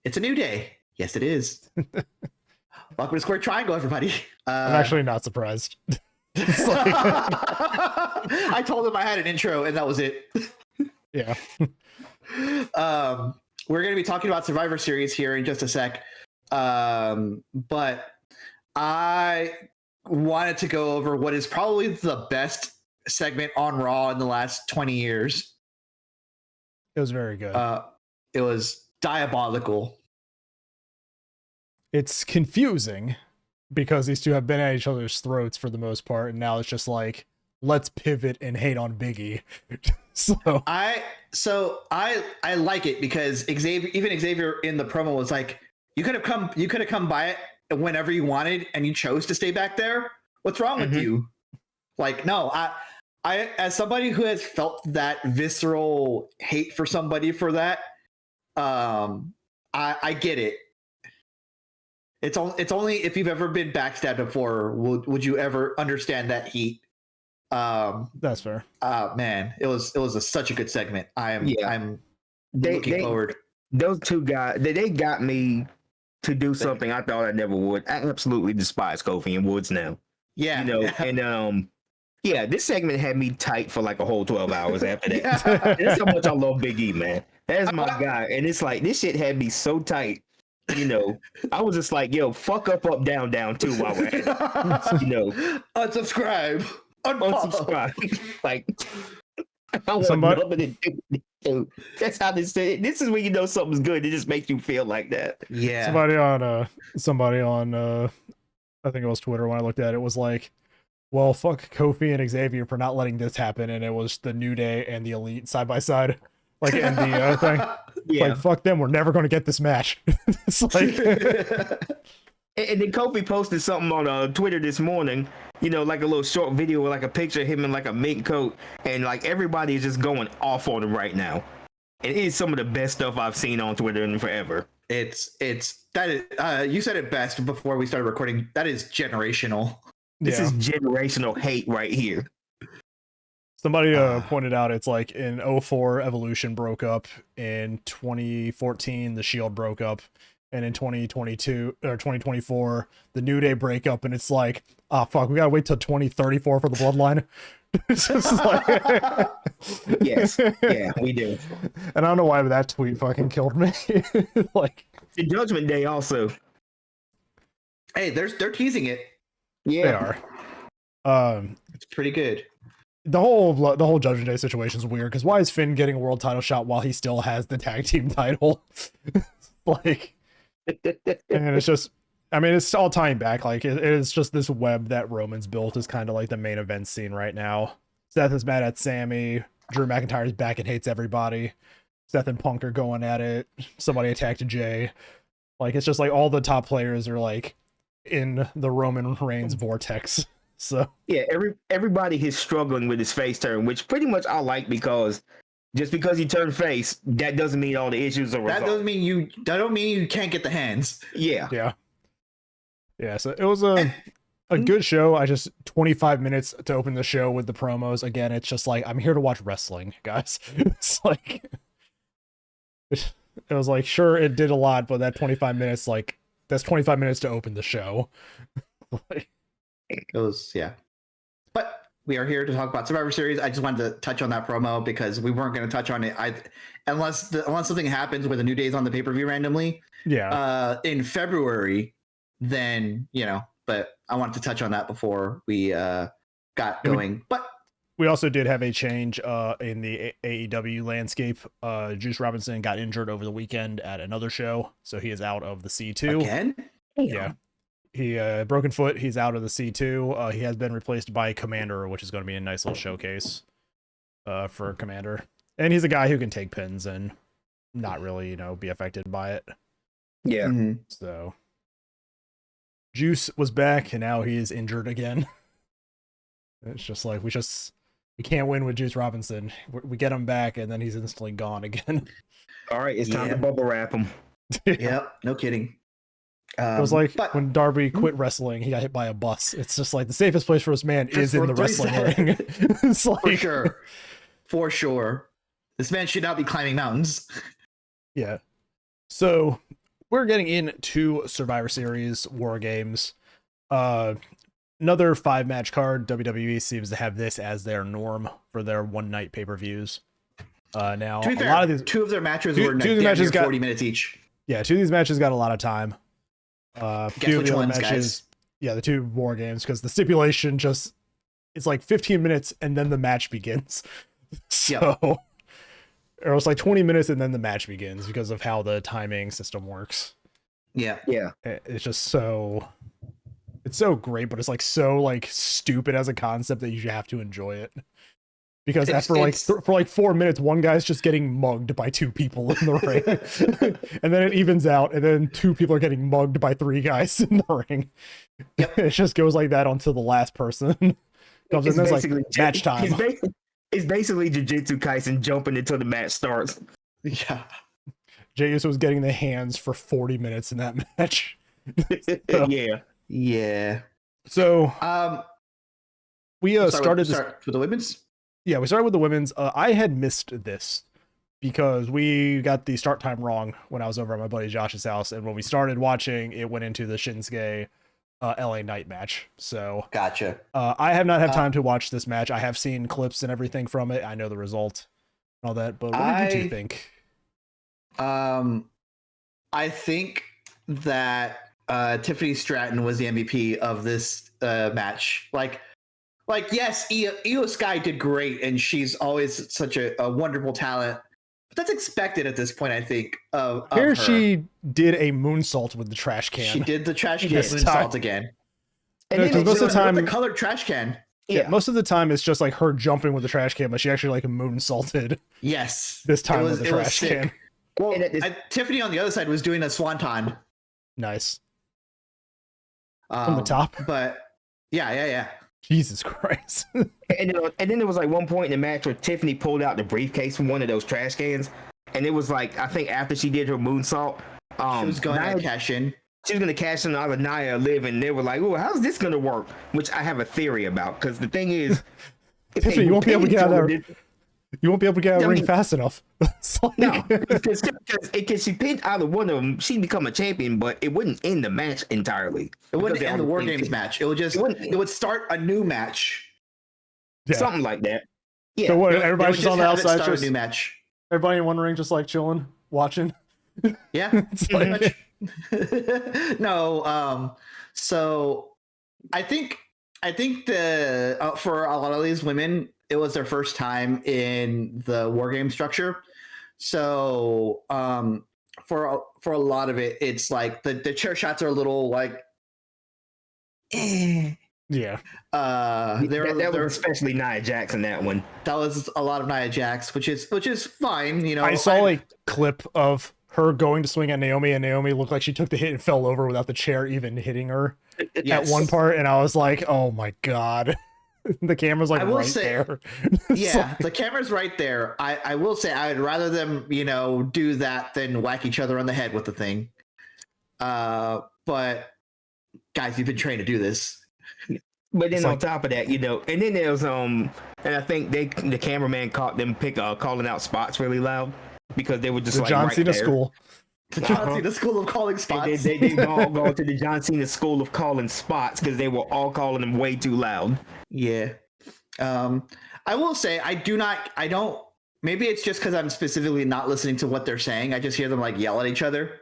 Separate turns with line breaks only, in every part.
It's a new day. Yes, it is. Welcome to Square Triangle, everybody.
I'm actually not surprised.
I told him I had an intro, and that was it.
Yeah.
We're going to be talking about Survivor Series here in just a sec. But I wanted to go over what is probably the best segment on Raw in the last 20 years.
It was very good.
It was diabolical.
It's confusing because these two have been at each other's throats for the most part, and now it's just like, let's pivot and hate on Biggie. I
like it because Xavier in the promo was like, you could have come by it whenever you wanted and you chose to stay back there. What's wrong with you? Like, no, I as somebody who has felt that visceral hate for somebody for that, I get it. It's only if you've ever been backstabbed before would you ever understand that heat.
That's fair.
Man, it was such a good segment. I'm looking forward.
Those two guys, they got me to do something I thought I never would. I absolutely despise Kofi and Woods now.
Yeah,
and this segment had me tight for like a whole 12 hours after that. That's how much I love Big E, man. That's my guy, and it's like this shit had me so tight. I was just like, yo, fuck up, down, down too while we're at it.
Unsubscribe.
Unsubscribe. Like, I want nothing to do. That's how this is when you know something's good. It just makes you feel like that.
Yeah.
Somebody on I think it was Twitter when I looked at it was like, well, fuck Kofi and Xavier for not letting this happen, and it was the New Day and the Elite side by side. Like in the thing. Yeah. Like, fuck them, we're never going to get this match. It's like...
And then Kofi posted something on Twitter this morning, like a little short video with like a picture of him in like a mink coat, and like everybody is just going off on him right now. It is some of the best stuff I've seen on Twitter in forever.
It's that is, you said it best before we started recording. That is generational.
This is generational hate right here.
Somebody pointed out it's like in 2004 Evolution broke up, in 2014 the Shield broke up, and in 2022 or 2024 the New Day break up, and it's like, oh fuck, we gotta wait till 2034 for the Bloodline. It's just like...
Yes, yeah, we do.
And I don't know why, but that tweet fucking killed me. Like
the Judgment Day also.
Hey, they're teasing it.
Yeah,
they are.
It's pretty good.
The whole Judgment Day situation is weird because why is Finn getting a world title shot while he still has the tag team title? Like, and it's just, I mean, it's all tying back. Like, it is just this web that Roman's built is kind of like the main event scene right now. Seth is mad at Sammy. Drew McIntyre's back and hates everybody. Seth and Punk are going at it. Somebody attacked Jay. Like, it's just like all the top players are like in the Roman Reigns vortex. So
yeah, everybody is struggling with his face turn, which pretty much I like, because just because you turn face, that doesn't mean all the issues are resolved.
That don't mean you can't get the hands.
Yeah.
So it was a good show. I just 25 minutes to open the show with the promos. Again, it's just like, I'm here to watch wrestling, guys. It's like it was like, sure, it did a lot, but that 25 minutes, like, that's 25 minutes to open the show. Like,
it was, yeah. But we are here to talk about Survivor Series. I just wanted to touch on that promo because we weren't going to touch on it unless something happens where the New Day's on the pay-per-view randomly.
Yeah.
In February, then, but I wanted to touch on that before we got going. But
we also did have a change in the AEW landscape. Juice Robinson got injured over the weekend at another show, so he is out of the C2.
Again?
Yeah. He broken foot. He's out of the C2. He has been replaced by Commander, which is going to be a nice little showcase for Commander. And he's a guy who can take pins and not really, be affected by it.
Yeah. Mm-hmm.
So Juice was back, and now he is injured again. It's just like we can't win with Juice Robinson. We get him back, and then he's instantly gone again.
All right, it's time to bubble wrap him.
Yep, no kidding.
It was like when Darby quit wrestling, he got hit by a bus. It's just like the safest place for this man is in the wrestling ring. It's like,
for sure. This man should not be climbing mountains.
Yeah. So we're getting into Survivor Series Wargames. Another 5-match card. WWE seems to have this as their norm for their one-night pay-per-views. Now,
to be fair,
a lot of these,
two of their matches were
two of the matches got
40 minutes each.
Yeah, 2 of these matches got a lot of time.
Guess which ones, guys?
Yeah, the 2 Wargames, because the stipulation just it's like 15 minutes and then the match begins. So, or it was like 20 minutes and then the match begins because of how the timing system works.
Yeah.
It's just so it's so great, but it's like so like stupid as a concept that you have to enjoy it. Because for like 4 minutes, one guy's just getting mugged by 2 people in the ring, and then it evens out, and then 2 people are getting mugged by 3 guys in the ring.
Yep.
It just goes like that until the last person comes in. There's like match time.
It's basically Jujutsu Kaisen jumping until the match starts.
Yeah.
Jey Uso was getting the hands for 40 minutes in that match.
Yeah.
So we started
with the women's.
Yeah, we started with the women's. I had missed this because we got the start time wrong when I was over at my buddy Josh's house, and when we started watching, it went into the Shinsuke LA Knight match. So
gotcha.
I have not had time to watch this match. I have seen clips and everything from it. I know the result and all that, but what did you think?
I think that Tiffany Stratton was the MVP of this match. Like, yes, Io Sky did great, and she's always such a wonderful talent. But that's expected at this point, I think. Of her.
She did a moonsault with the trash can.
She did the trash can moonsault again.
And
because most of the time,
the colored trash can.
Yeah, most of the time it's just like her jumping with the trash can, but she actually like moonsaulted.
Yes,
this time with the trash can.
Well, Tiffany on the other side was doing a swanton.
Nice. From the top.
But yeah.
Jesus Christ.
and then there was like one point in the match where Tiffany pulled out the briefcase from one of those trash cans, and it was like, I think after she did her moonsault,
she was going to cash in.
She was going to cash in out of Nia Liv, and they were like, "Oh, how's this going to work?" Which I have a theory about, because the thing is,
Tiffany, you won't be able to get out there. You won't be able to get out of the ring fast enough.
No, because she pinned either one of them, she'd become a champion, but it wouldn't end the match entirely.
It wouldn't end the Wargames match. It would start a new match.
Yeah.
Something like that. Yeah.
So what? Everybody's just on the outside,
just a new match.
Everybody in one ring, just like chilling, watching.
Yeah. No. So I think the for a lot of these women, it was their first time in the Wargame structure. So for a lot of it, it's like the chair shots are a little like
Yeah.
That was especially Nia Jax in that one.
That was a lot of Nia Jax, which is fine, you know.
I saw a clip of her going to swing at Naomi, and Naomi looked like she took the hit and fell over without the chair even hitting her at one part, and I was like, oh my god. The camera's like right there.
Yeah, the camera's right there. I will say I would rather them, do that than whack each other on the head with the thing. But guys, you've been trained to do this.
But then on top of that, and then there's and I think the cameraman caught them calling out spots really loud because they were just like
John
right
Cena
there.
school.
The John Cena school of calling spots.
They all go to the John Cena school of calling spots because they were all calling them way too loud.
Yeah. I will say I don't, maybe it's just because I'm specifically not listening to what they're saying. I just hear them like yell at each other.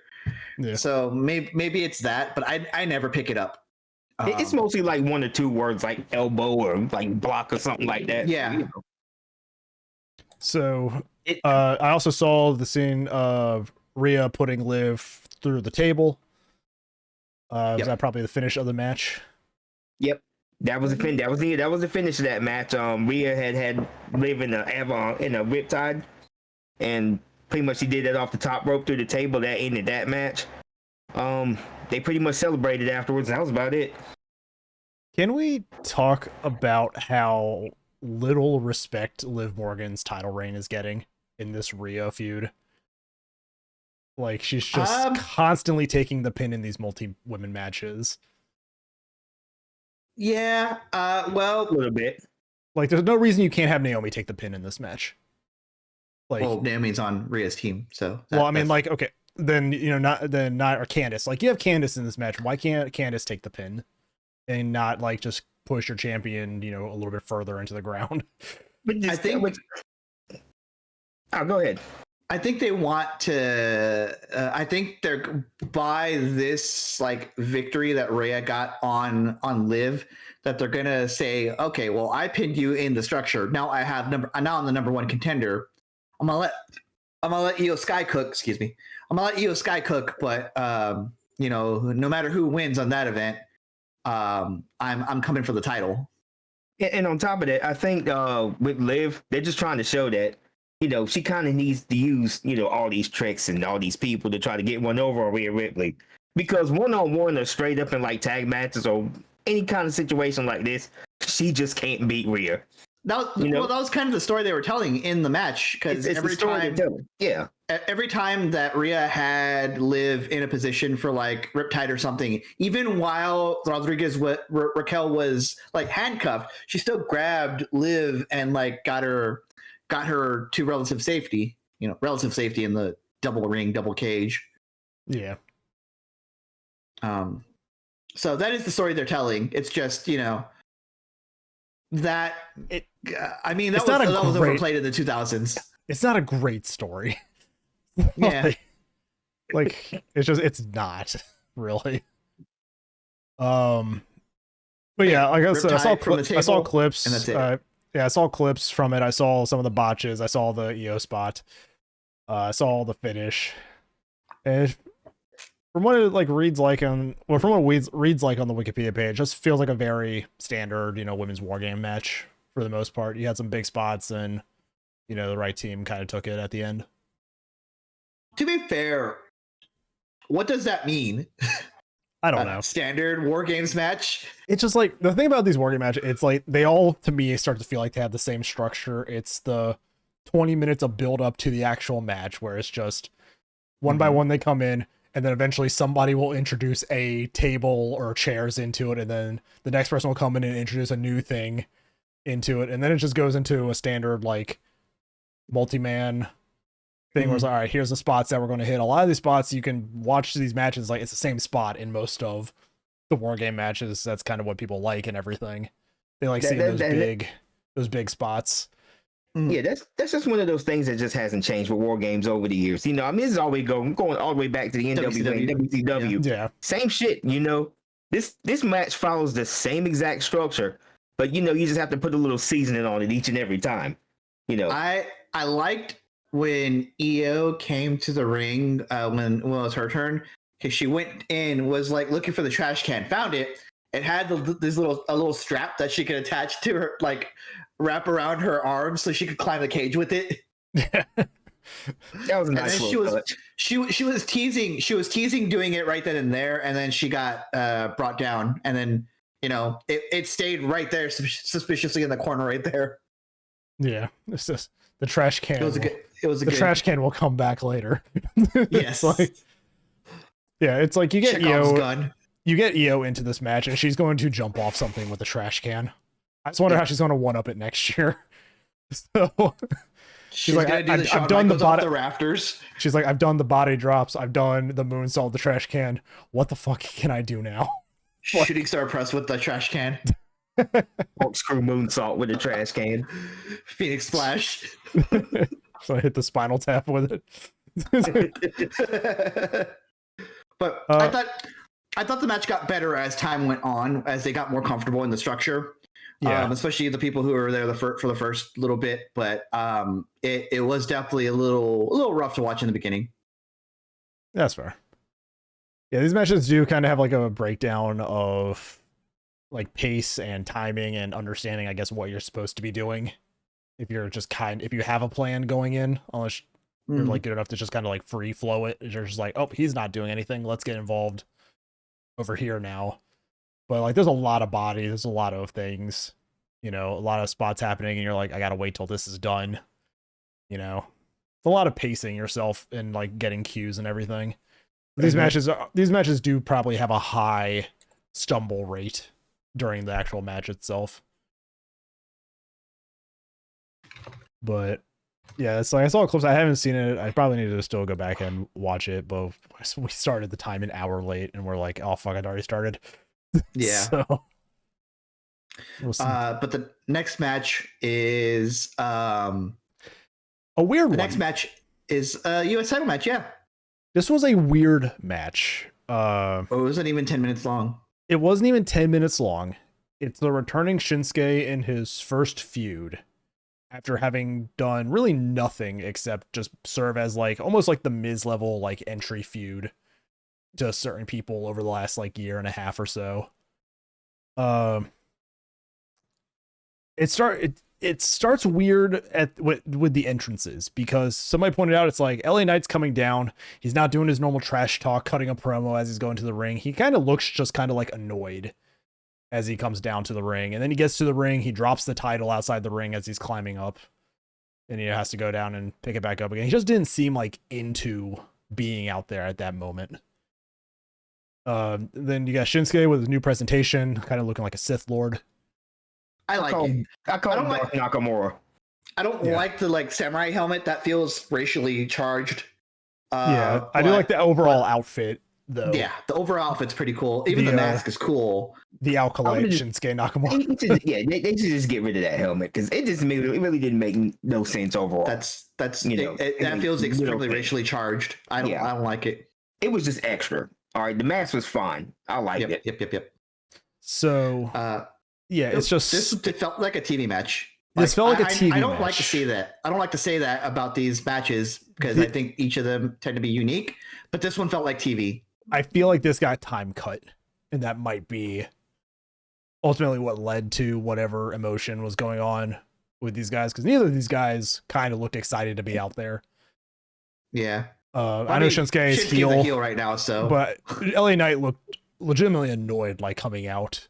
Yeah.
So maybe it's that, but I never pick it up.
It's mostly like 1 or 2 words like elbow or like block or something like that.
Yeah.
So I also saw the scene of Rhea putting Liv through the table. Was that probably the finish of the match?
Yep. That was the finish of that match. Rhea had Liv in a riptide, and pretty much she did that off the top rope through the table. That ended that match. They pretty much celebrated afterwards. That was about it.
Can we talk about how little respect Liv Morgan's title reign is getting in this Rhea feud? Like, she's just constantly taking the pin in these multi-women matches.
Yeah, well,
a little bit.
Like, there's no reason you can't have Naomi take the pin in this match. Like,
well, Naomi's on Rhea's team, so.
Well, I mean, like, okay, then not or Candice. Like, you have Candice in this match. Why can't Candice take the pin and not like just push your champion, a little bit further into the ground?
I think.
Go ahead.
I think they want to. I think they're by this like victory that Rhea got on Liv, that they're gonna say, okay, well, I pinned you in the structure. Now I'm the number one contender. I'm gonna let Io Sky cook. Excuse me. I'm gonna let Io Sky cook, but no matter who wins on that event, I'm coming for the title.
And on top of that, I think with Liv, they're just trying to show that she kind of needs to use all these tricks and all these people to try to get one over on Rhea Ripley, because one-on-one or straight up in like tag matches or any kind of situation like this, she just can't beat Rhea.
That was kind of the story they were telling in the match, because every time that Rhea had Liv in a position for like Riptide or something, even while Raquel was like handcuffed, she still grabbed Liv and like got her to relative safety in the double ring, double cage.
Yeah.
So that is the story they're telling. It's just, that was overplayed in the 2000s.
It's not a great story.
Yeah.
it's not really. But yeah, like I said, I saw clips.
And that's it.
I saw clips from it. I saw some of the botches. I saw the EO spot. I saw the finish. And from what it reads like on the Wikipedia page, it just feels like a very standard, women's war game match for the most part. You had some big spots, and the right team kind of took it at the end.
To be fair, what does that mean?
I don't know.
Standard war games match.
It's just like, the thing about these war game matches, it's like they all, to me, start to feel like they have the same structure. It's the 20 minutes of build up to the actual match, where it's just one by one they come in, and then eventually somebody will introduce a table or chairs into it, and then the next person will come in and introduce a new thing into it, and then it just goes into a standard like multi-man thing where it's like, all right, here's the spots that we're going to hit. A lot of these spots, you can watch these matches, like it's the same spot in most of the war game matches. That's kind of what people like and everything. They like seeing those big spots.
Yeah, that's just one of those things that just hasn't changed with war games over the years. This is always going all the way back to the NWA and WCW.
Yeah.
Same shit, This match follows the same exact structure, but you just have to put a little seasoning on it each and every time.
I liked when Io came to the ring when it was her turn, because she went in, was like looking for the trash can, found it. It had a little strap that she could attach to her, like wrap around her arm so she could climb the cage with it.
That was a nice little touch.
She was teasing doing it right then and there, and then she got brought down, and then it stayed right there suspiciously in the corner right there.
Yeah, it's just the trash can. Trash can will come back later.
Yes.
It's like you get Io into this match, and she's going to jump off something with the trash can. I just wonder how she's going to one up it next year. So
she's like, I've done the rafters.
She's like, I've done the body drops. I've done the moonsault, the trash can. What the fuck can I do now?
Shooting star press with the trash can.
Corkscrew moonsault with the trash can.
Phoenix splash.
So I hit the spinal tap with it.
But I thought the match got better as time went on, as they got more comfortable in the structure.
Yeah.
Especially the people who were there for the first little bit, but it was definitely a little rough to watch in the beginning.
That's fair. Yeah, these matches do kind of have like a breakdown of like pace and timing and understanding, I guess, what you're supposed to be doing. If you have a plan going in, unless you're like good enough to just kind of like free flow it. You're just like, oh, he's not doing anything. Let's get involved over here now. But like, there's a lot of bodies, there's a lot of things, a lot of spots happening, and you're like, I gotta wait till this is done. It's a lot of pacing yourself and like getting cues and everything. These matches do probably have a high stumble rate during the actual match itself. But Yeah, it's like I saw clips. I haven't seen it. I probably need to still go back and watch it, but we started the time an hour late, and we're like, oh fuck, I'd already started.
Yeah.
So we'll see.
But the next match is
A weird
the
one.
next match is a US title match. Yeah.
This was a weird match.
It wasn't even 10 minutes long.
It wasn't even 10 minutes long. It's the returning Shinsuke in his first feud after having done really nothing except just serve as like almost like the Miz level like entry feud to certain people over the last like year and a half or so. It starts weird with the entrances because somebody pointed out it's like LA Knight's coming down. He's not doing his normal trash talk, cutting a promo as he's going to the ring. He kind of looks just kind of like annoyed as he comes down to the ring. And then he gets to the ring. He drops the title outside the ring as he's climbing up. And he has to go down and pick it back up again. He just didn't seem like into being out there at that moment. Then you got Shinsuke with his new presentation, kind of looking like a Sith Lord.
I like it.
I call him Darth Nakamura.
I don't like the like samurai helmet. That feels racially charged.
Yeah, I do like the overall outfit though.
Yeah, the overall outfit's pretty cool. Even the mask is cool.
The Alkalite Shinsuke Nakamura.
Yeah, they should just get rid of that helmet because it really didn't make no sense overall.
That's that feels extremely racially charged. I don't like it.
It was just extra. All right, the mask was fine. I liked it.
Yep.
So yeah, it's just
it felt like a TV match.
This felt like a TV match.
I don't like to see that. I don't like to say that about these matches because I think each of them tend to be unique. But this one felt like TV.
I feel like this got time cut, and that might be ultimately what led to whatever emotion was going on with these guys, because neither of these guys kind of looked excited to be out there.
Yeah.
I know Shinsuke is
heel right now, so
but LA Knight looked legitimately annoyed, like coming out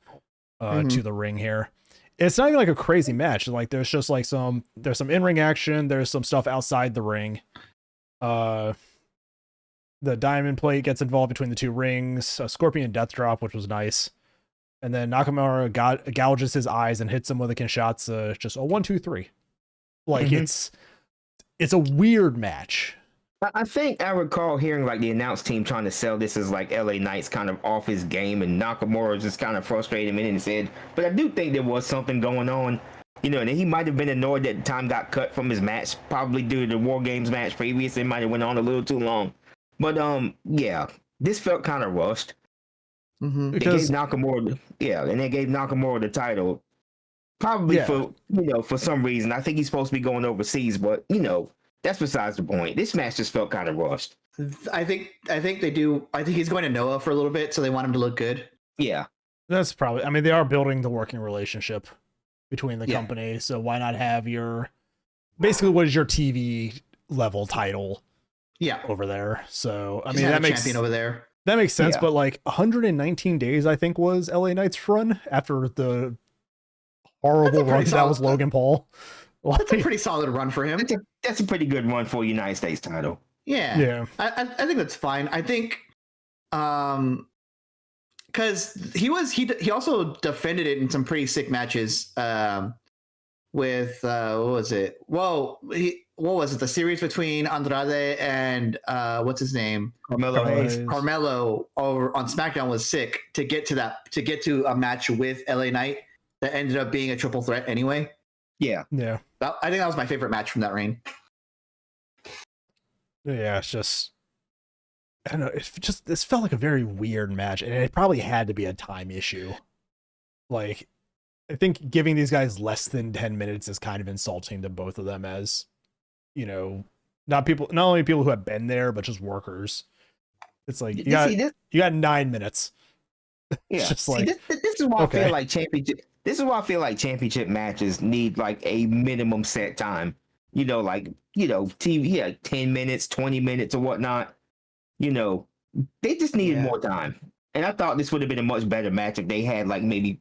to the ring here. It's not even like a crazy match. Like there's just like there's some in-ring action. There's some stuff outside the ring. The diamond plate gets involved between the two rings. A Scorpion Death Drop, which was nice. And then Nakamura gouges his eyes and hits him with a Kinshasa. Just a 1, 2, 3. Like it's a weird match.
I think I recall hearing like the announce team trying to sell this as like LA Knight's kind of off his game, and Nakamura just kind of frustrated him in his head. But I do think there was something going on, and he might have been annoyed that time got cut from his match, probably due to the Wargames match previous. It might have went on a little too long. But yeah, this felt kind of rushed. They gave Nakamura, and they gave Nakamura the title, probably for some reason. I think he's supposed to be going overseas, but that's besides the point. This match just felt kind of rushed.
I think they do. I think he's going to Noah for a little bit, so they want him to look good.
Yeah,
that's probably. I mean, they are building the working relationship between the company, so why not have basically what is your TV level title? Yeah, over there. So I mean, that makes
champion over there.
That makes sense. But like 119 days, I think was LA Knight's run after the horrible run that was Logan Paul.
That's a pretty solid run for him.
That's a pretty good run for a United States title.
Yeah. I think that's fine. I think because he also defended it in some pretty sick matches with what was it? What was it? The series between Andrade and what's his name? Carmelo over on SmackDown was sick to get to a match with LA Knight that ended up being a triple threat anyway.
Yeah.
I think that was my favorite match from that reign.
Yeah, it's just I don't know. This felt like a very weird match, and it probably had to be a time issue. Like, I think giving these guys less than 10 minutes is kind of insulting to both of them, as not only people who have been there, but just workers. It's like you got 9 minutes.
Yeah, this is why I feel like championship. This is why I feel like championship matches need like a minimum set time. TV, 10 minutes, 20 minutes or whatnot. They just needed more time. And I thought this would have been a much better match if they had like maybe,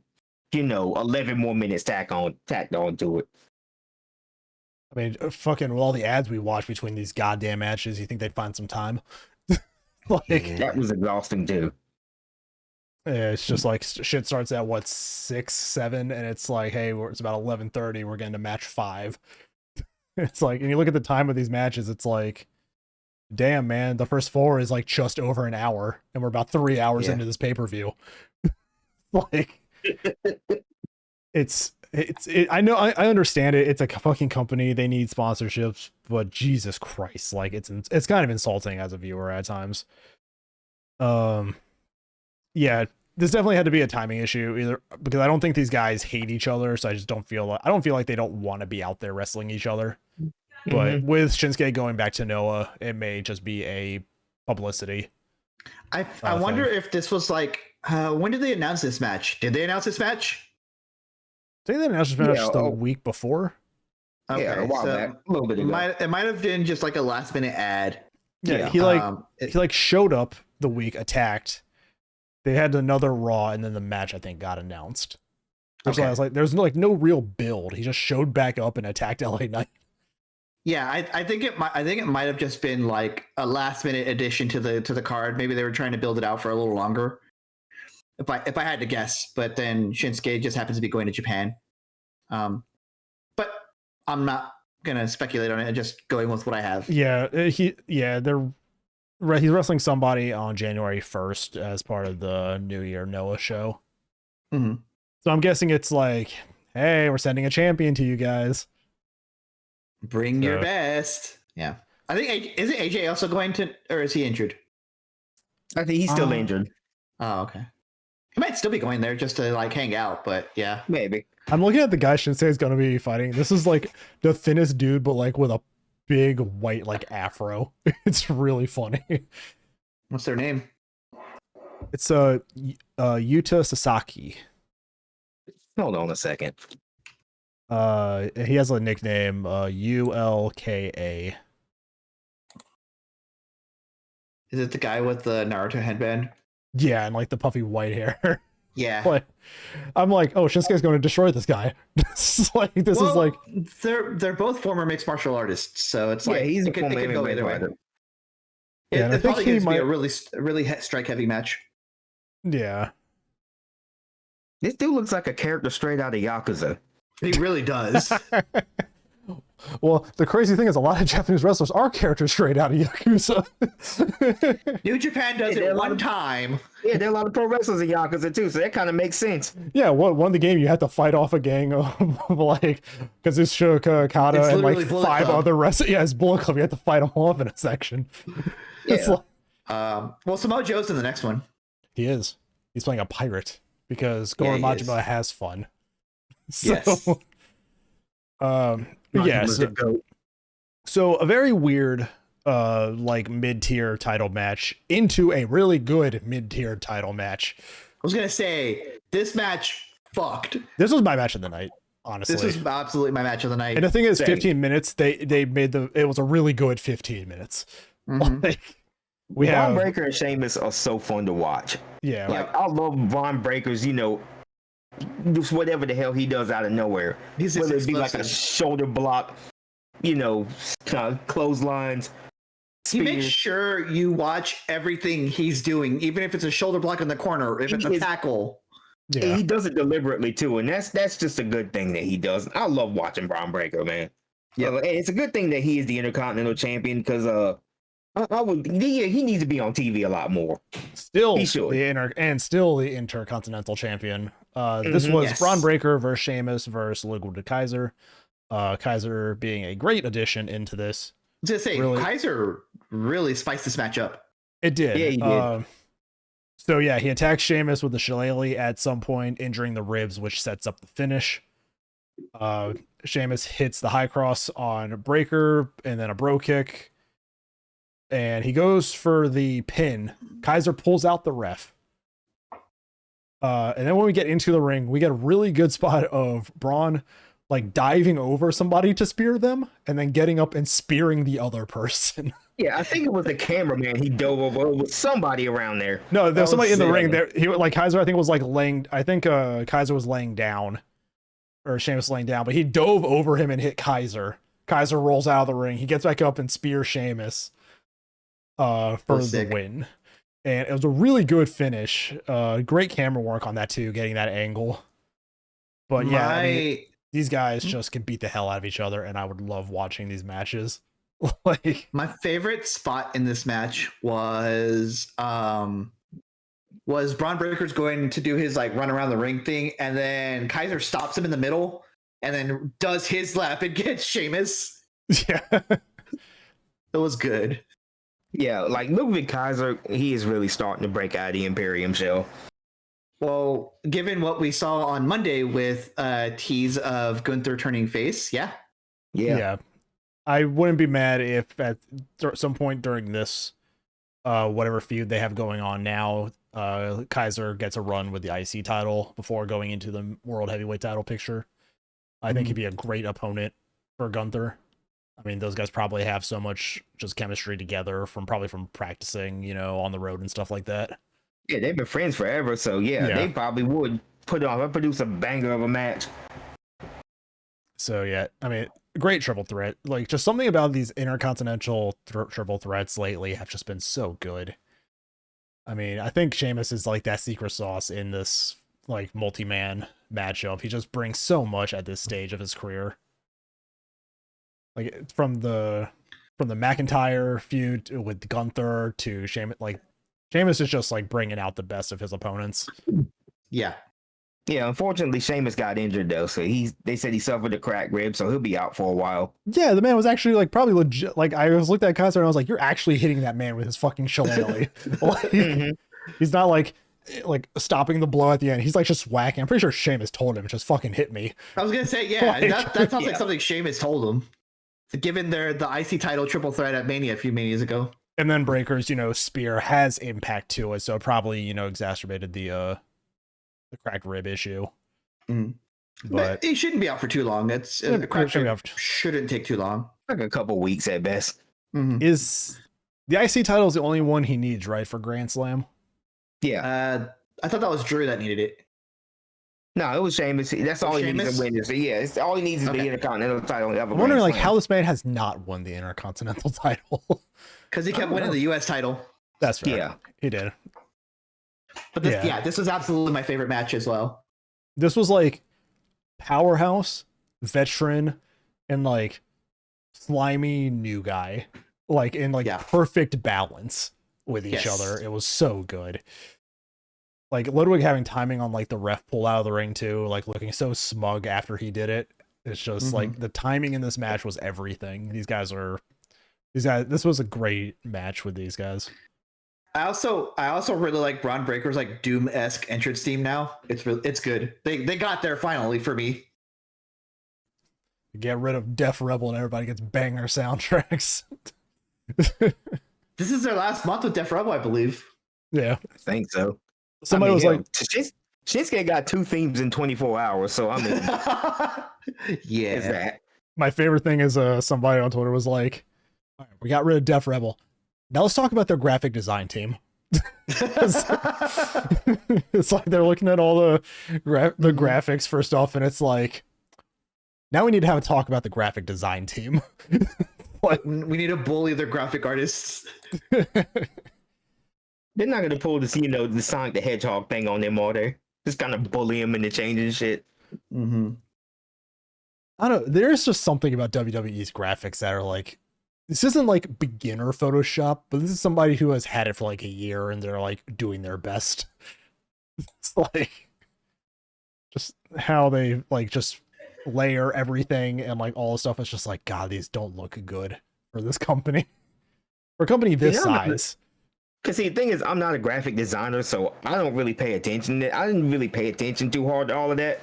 11 more minutes tacked on to it.
I mean, fucking with all the ads we watched between these goddamn matches, you think they'd find some time?
That was exhausting too.
Yeah, it's just like shit starts at 6, 7, and it's like, hey, it's about 11:30. We're getting to match 5. It's like, and you look at the time of these matches, it's like, damn, man, the first 4 is like just over an hour, and we're about 3 hours into this pay-per-view. Like, I know, I understand it. It's a fucking company. They need sponsorships, but Jesus Christ, like it's kind of insulting as a viewer at times. Yeah, this definitely had to be a timing issue, either because I don't think these guys hate each other, so I don't feel like they don't want to be out there wrestling each other. But with Shinsuke going back to Noah, it may just be a publicity.
I wonder if this was like, when did they announce this match? Did they announce this match?
I think they announced this match the week before.
Okay,
yeah, a while back, a little bit ago.
It might have been just like a last minute ad.
Yeah, he showed up the week, attacked. They had another Raw, and then the match I think got announced. So I was like, there's no real build. He just showed back up and attacked LA Knight.
Yeah, I think it might have just been like a last minute addition to the card. Maybe they were trying to build it out for a little longer. If I had to guess, but then Shinsuke just happens to be going to Japan. But I'm not gonna speculate on it. I'm just going with what I have.
Yeah, he's wrestling somebody on January 1st as part of the New Year Noah show.
Mm-hmm.
So I'm guessing it's like, hey, we're sending a champion to you guys.
Bring your best. Yeah, I think isn't AJ also going to, or is he injured?
I think he's still injured.
Oh, okay. He might still be going there just to like hang out, but yeah,
maybe.
I'm looking at the guy Shinsuke is going to be fighting. This is like the thinnest dude, but like with a big white like afro. It's really funny.
What's their name?
It's Yuta Sasaki.
Hold on a second.
He has a nickname, ULKA.
Is it the guy with the Naruto headband?
Yeah, and like the puffy white hair.
Yeah.
But I'm like, oh, Shinsuke's going to destroy this guy. This is like
they're both former mixed martial artists, so it's like
he's
it could go either way.
Yeah,
It's probably going to be a really strike heavy match.
Yeah.
This dude looks like a character straight out of Yakuza.
He really does.
Well, the crazy thing is a lot of Japanese wrestlers are characters straight out of Yakuza.
New Japan does it one time.
Yeah, there are a lot of pro wrestlers in Yakuza too, so that kind of makes sense.
Yeah, one of the game you have to fight off a gang of like Kazuchika Okada and like 5 other wrestlers. Yeah, it's Bullet Club. You have to fight them off in a section.
Yeah. Well, Samoa Joe's in the next one.
He is. He's playing a pirate because Goro Majima has fun. So,
yes.
So a very weird like mid-tier title match into a really good mid-tier title match.
I was gonna say this match fucked.
This was my match of the night, honestly.
This was absolutely my match of the night.
And the thing is, 15 minutes, they made it was a really good 15 minutes.
Mm-hmm.
Like,
Von Breaker and Sheamus are so fun to watch.
Yeah.
Like I love Von Breaker's, just whatever the hell he does out of nowhere. Whether it be like a shoulder block, clotheslines.
He makes sure you watch everything he's doing, even if it's a shoulder block in the corner, if it's a tackle.
Yeah. And he does it deliberately too, and that's just a good thing that he does. I love watching Von Breaker, man. Yeah, and it's a good thing that he is the Intercontinental Champion because he needs to be on TV a lot more.
Still the Intercontinental Champion. This was Braun Breaker versus Sheamus versus Ludwig de Kaiser. Kaiser being a great addition into this.
Just say, Kaiser really spiced this match up.
It did.
Yeah, he did.
So yeah, he attacks Sheamus with the shillelagh at some point, injuring the ribs, which sets up the finish. Sheamus hits the high cross on Breaker and then a bro kick. And he goes for the pin. Kaiser pulls out the ref. And then when we get into the ring, we get a really good spot of Braun like diving over somebody to spear them and then getting up and spearing the other person.
Yeah, I think it was the cameraman he dove over with somebody around there.
No, there was somebody in the ring there. He like Kaiser, I think was like Kaiser was laying down. Or Sheamus laying down, but he dove over him and hit Kaiser. Kaiser rolls out of the ring. He gets back up and spears Sheamus for the win. And it was a really good finish. Great camera work on that too, getting that angle. But These guys just can beat the hell out of each other, and I would love watching these matches. Like,
my favorite spot in this match was Braun Breaker's going to do his like run around the ring thing, and then Kaiser stops him in the middle and then does his lap and gets Sheamus.
yeah.
It was good.
Yeah, like Ludwig Kaiser, he is really starting to break out of the Imperium shell.
Well, given what we saw on Monday with tease of Gunther turning face, yeah.
I wouldn't be mad if at some point during this whatever feud they have going on now, Kaiser gets a run with the IC title before going into the World Heavyweight title picture. I think he'd be a great opponent for Gunther. I mean, those guys probably have so much just chemistry together from practicing, on the road and stuff like that.
Yeah, they've been friends forever, so yeah. They probably would produce a banger of a match.
So yeah, I mean, great triple threat. Like, just something about these intercontinental triple threats lately have just been so good. I mean, I think Sheamus is like that secret sauce in this like multi-man matchup. He just brings so much at this stage of his career. Like from the McIntyre feud with Gunther to Sheamus, like Sheamus is just like bringing out the best of his opponents.
Yeah.
Yeah, unfortunately, Sheamus got injured though, so they said he suffered a cracked rib, so he'll be out for a while.
Yeah, the man was actually like probably legit. Like I was looked at Kaiser and I was like, "You're actually hitting that man with his fucking shillelagh." Like, he's not like stopping the blow at the end. He's like just whacking. I'm pretty sure Sheamus told him, "Just fucking hit me."
I was gonna say, yeah, that sounds like something Sheamus told him. Given the IC title triple threat at Mania a few Manias ago.
And then Breaker's, spear has impact to it, so it probably, exacerbated the cracked rib issue.
But he shouldn't be out for too long. It's shouldn't take too long.
Like a couple weeks at best.
Is the IC title is the only one he needs, right, for Grand Slam?
Yeah.
I thought that was Drew that needed it.
No, it was Sheamus. That's all he needs to win. It's all he needs is the Intercontinental title.
I'm wondering like how this man has not won the Intercontinental title.
Because he kept winning the US title.
That's fair.
Yeah.
He did.
But this was absolutely my favorite match as well.
This was like powerhouse, veteran, and like slimy new guy. Like in like perfect balance with each other. It was so good. Like Ludwig having timing on like the ref pull out of the ring too, like looking so smug after he did it. It's just like the timing in this match was everything. These guys, this was a great match with these guys.
I also really like Braun Breaker's like Doom-esque entrance theme now. It's good. They got there finally for me.
Get rid of Def Rebel and everybody gets banger soundtracks.
This is their last month with Def Rebel, I believe.
Yeah.
I think so.
Somebody was like,
Shinsuke got 2 themes in 24 hours, so I mean,
yeah.
That.
My favorite thing is somebody on Twitter was like, all right, we got rid of Def Rebel. Now let's talk about their graphic design team. It's like they're looking at all the graphics first off, and it's like, now we need to have a talk about the graphic design team.
Like, we need to bully their graphic artists.
They're not gonna pull this, the Sonic the Hedgehog thing on them, are they? Just kind of bully them into changing shit.
I don't know. There's just something about WWE's graphics that are like, this isn't like beginner Photoshop, but this is somebody who has had it for like a year and they're like doing their best. It's like just how they like just layer everything and like all the stuff. It's just like, God, these don't look good for this company. For a company this size.
Because see, the thing is, I'm not a graphic designer, so I don't really pay attention. I didn't really pay attention too hard to all of that.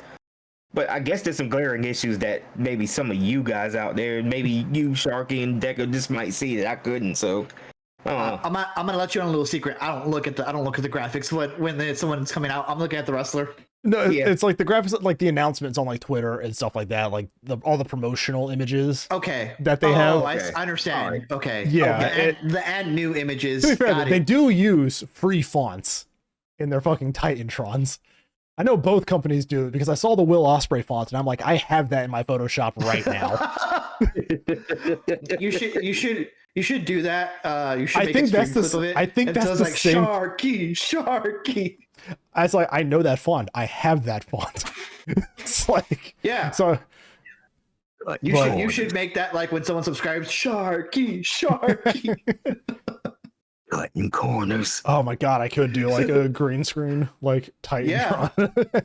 But I guess there's some glaring issues that maybe some of you guys out there, maybe you, Sharky and Deca, just might see that I couldn't. So
I'm gonna let you on a little secret. I don't look at the graphics when someone's coming out. I'm looking at the wrestler.
No, it's like the graphics, like the announcements on like Twitter and stuff like that, like all the promotional images.
Okay.
That they have.
I understand. Right. Okay.
Yeah.
Okay. The add new images.
They do use free fonts in their fucking Titantrons. I know both companies do it because I saw the Will Ospreay font and I'm like, I have that in my Photoshop right now.
You should do that. You should.
I think that's the. I think that's the
like
same.
Sharky.
I was like, I know that font. I have that font. It's like,
yeah.
So
You should make that like when someone subscribes, Sharky.
Cutting corners.
Oh my god, I could do like a green screen, like Titantron.
Yeah.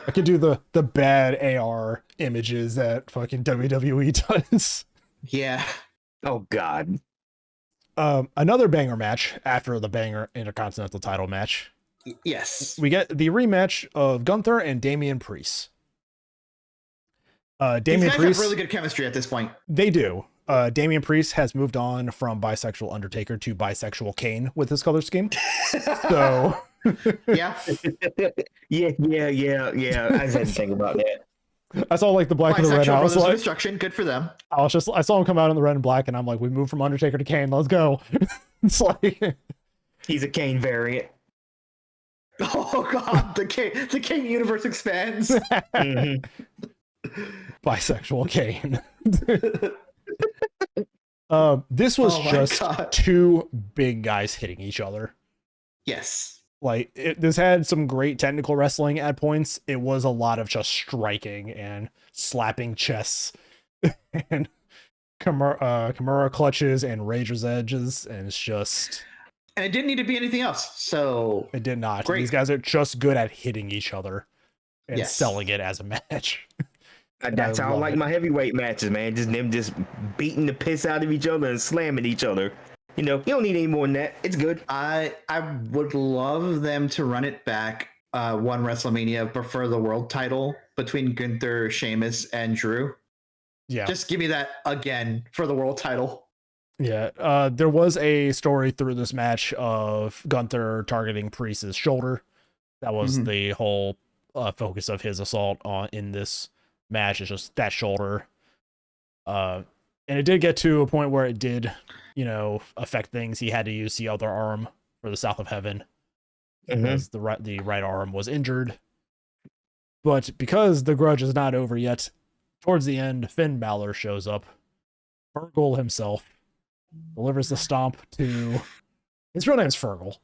I could do the bad AR images that fucking WWE does.
Yeah.
Oh god.
Another banger match after the banger Intercontinental title match.
Yes.
We get the rematch of Gunther and Damian Priest.
These
Damian
guys
Priest,
have really good chemistry at this point.
they do. Damian Priest has moved on from bisexual Undertaker to bisexual Kane with his color scheme. So
Yeah.
yeah. I just had to think about that.
I saw like the black and the red. And
Bisexual
I was
Brothers of
like,
Destruction. Good for them.
I saw him come out in the red and black, and I'm like, we moved from Undertaker to Kane. Let's go. It's like
He's a Kane variant.
Oh god, the Kane universe expands.
Mhm.
bisexual Kane. This was
Oh my
just
God.
two big guys hitting each other.
Yes.
Like this had some great technical wrestling at points. It was a lot of just striking and slapping chests and Kimura clutches and Razor's edges, and it's just
And it didn't need to be anything else. So
it did not.
Great.
These guys are just good at hitting each other and
Yes.
selling it as a match.
That's how I
love
like
it.
my heavyweight matches, man. Just them just beating the piss out of each other and slamming each other. You know, you don't need any more than that. It's good.
I would love them to run it back one WrestleMania, but for the world title between Gunther, Sheamus, and Drew.
Yeah.
Just give me that again for the world title.
Yeah, there was a story through this match of Gunther targeting Priest's shoulder. That was
Mhm.
the whole focus of his assault in this match. Is just that shoulder. And it did get to a point where it did, affect things. He had to use the other arm for the South of Heaven because the right arm was injured. But because the grudge is not over yet, towards the end, Finn Balor shows up. Fergal himself delivers the stomp to his real name's Fergal.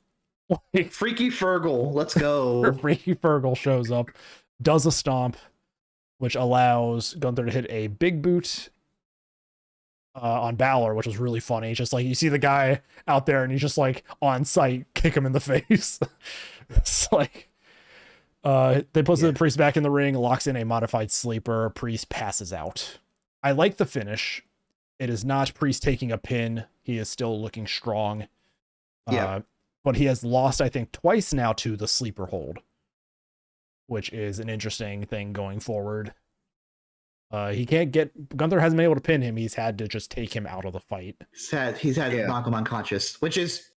Like,
Freaky Fergal, let's go.
Freaky Fergal shows up, does a stomp, which allows Gunther to hit a big boot on Balor, which was really funny. Just like you see the guy out there and he's just like on sight, kick him in the face. It's like they put the Priest back in the ring, locks in a modified sleeper. Priest passes out. I like the finish. It is not Priest taking a pin. He is still looking strong.
Yeah.
But he has lost, I think, twice now to the sleeper hold, which is an interesting thing going forward. Gunther hasn't been able to pin him. He's had to just take him out of the fight.
He's had to knock him unconscious, which is,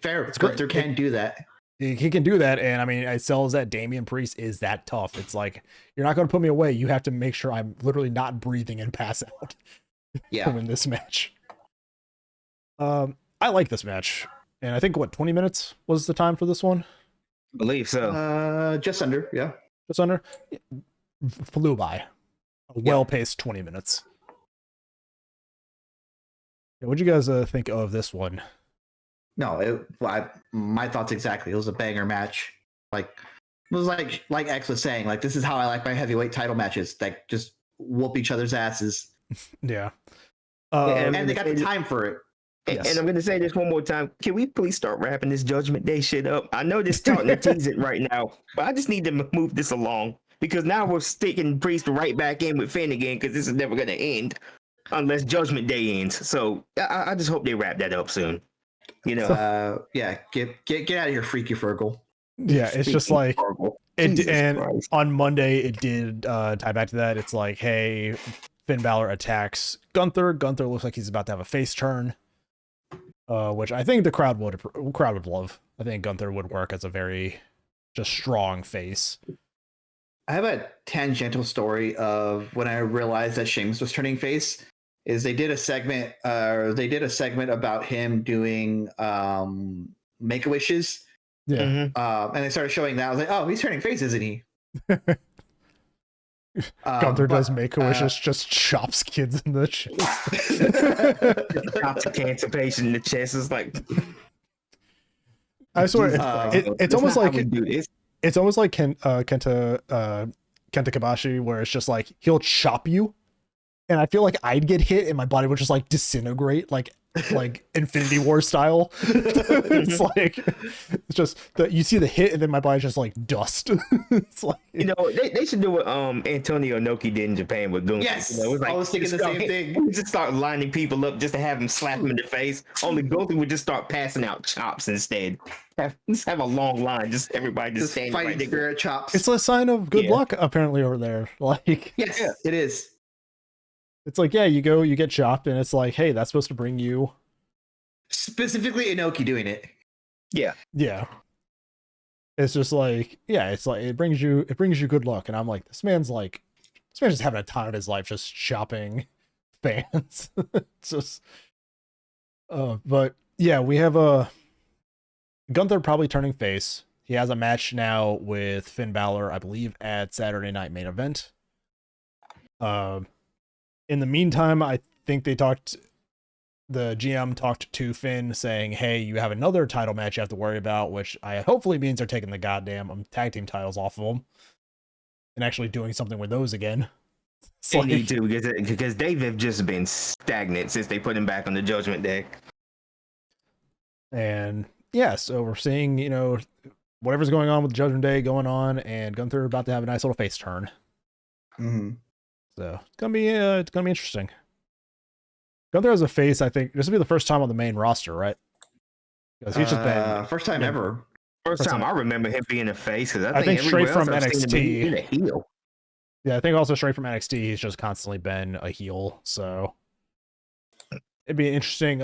fair.
It's great.
Gunther can do that.
He can do that, and it sells that Damian Priest is that tough. It's like, you're not going to put me away. You have to make sure I'm literally not breathing and pass out.
Yeah.
In this match. I like this match. And I think 20 minutes was the time for this one?
I believe so.
Just under, yeah.
Just under? Flew by. A well-paced 20 minutes. Yeah, what'd you guys think of this one?
No, my thoughts exactly. It was a banger match. Like, it was like X was saying, like, this is how I like my heavyweight title matches. Like, just whoop each other's asses.
Yeah.
And they got the time for it.
Yes.
And I'm going to say this one more time. Can we please start wrapping this Judgment Day shit up? I know this starting to tease it right now, but I just need to move this along because now we're sticking Priest right back in with Finn again because this is never going to end unless Judgment Day ends. So I just hope they wrap that up soon. Get
out of here, Freaky Fergal.
Yeah, it's just like on Monday it did tie back to that. It's like, hey, Finn Balor attacks Gunther. Gunther looks like he's about to have a face turn. Which I think the crowd would love. I think Gunther would work as a very just strong face.
I have a tangential story of when I realized that Sheamus was turning face. Is they did a segment about him doing Make-A-Wishes.
Yeah.
And they started showing that. I was like, oh, he's turning face, isn't he?
Gunther does Make-A-Wishes, just chops kids in the chest.
Chops a cancer patient in the chest. Is like,
I swear, it's almost like it's almost like Kenta Kobashi, where it's just like he'll chop you and I feel like I'd get hit and my body would just like disintegrate like Infinity War style. It's like it's just that you see the hit and then my body's just like dust. It's like,
You know, they should do what Antonio Inoki did in Japan with Gunther.
Yes,
You know, it was like,
I was thinking the same thing.
We just start lining people up just to have him slap him in the face. Only Gunther would just start passing out chops instead. Just have a long line, just everybody just standing right
fighting
there.
spirit chops.
it's a sign of good luck apparently over there. Like
Yes, it is.
it's like, yeah, you get chopped and it's like, hey, that's supposed to bring you
Specifically Inoki doing it.
Yeah.
It's just like, yeah, it's like it brings you good luck. And I'm like, this man's just having a time of his life just chopping fans. It's just but yeah, we have Gunther probably turning face. He has a match now with Finn Balor, I believe, at Saturday Night Main Event. In the meantime, I think the GM talked to Finn saying, hey, you have another title match you have to worry about, which I hopefully means they're taking the goddamn tag team titles off of them and actually doing something with those again.
They need to because they've just been stagnant since they put him back on the Judgment Day.
And yeah, so we're seeing, you know, whatever's going on with Judgment Day going on, and Gunther about to have a nice little face turn.
Mm-hmm.
So it's gonna be interesting. Gunther as a face, I think this will be the first time on the main roster, right? Because he's just been
first time ever.
First time I remember him being a face, because I
think
think
straight
everywhere
from
else I've seen him
NXT.
being a heel.
Yeah, I think also straight from NXT, he's just constantly been a heel. So it'd be an interesting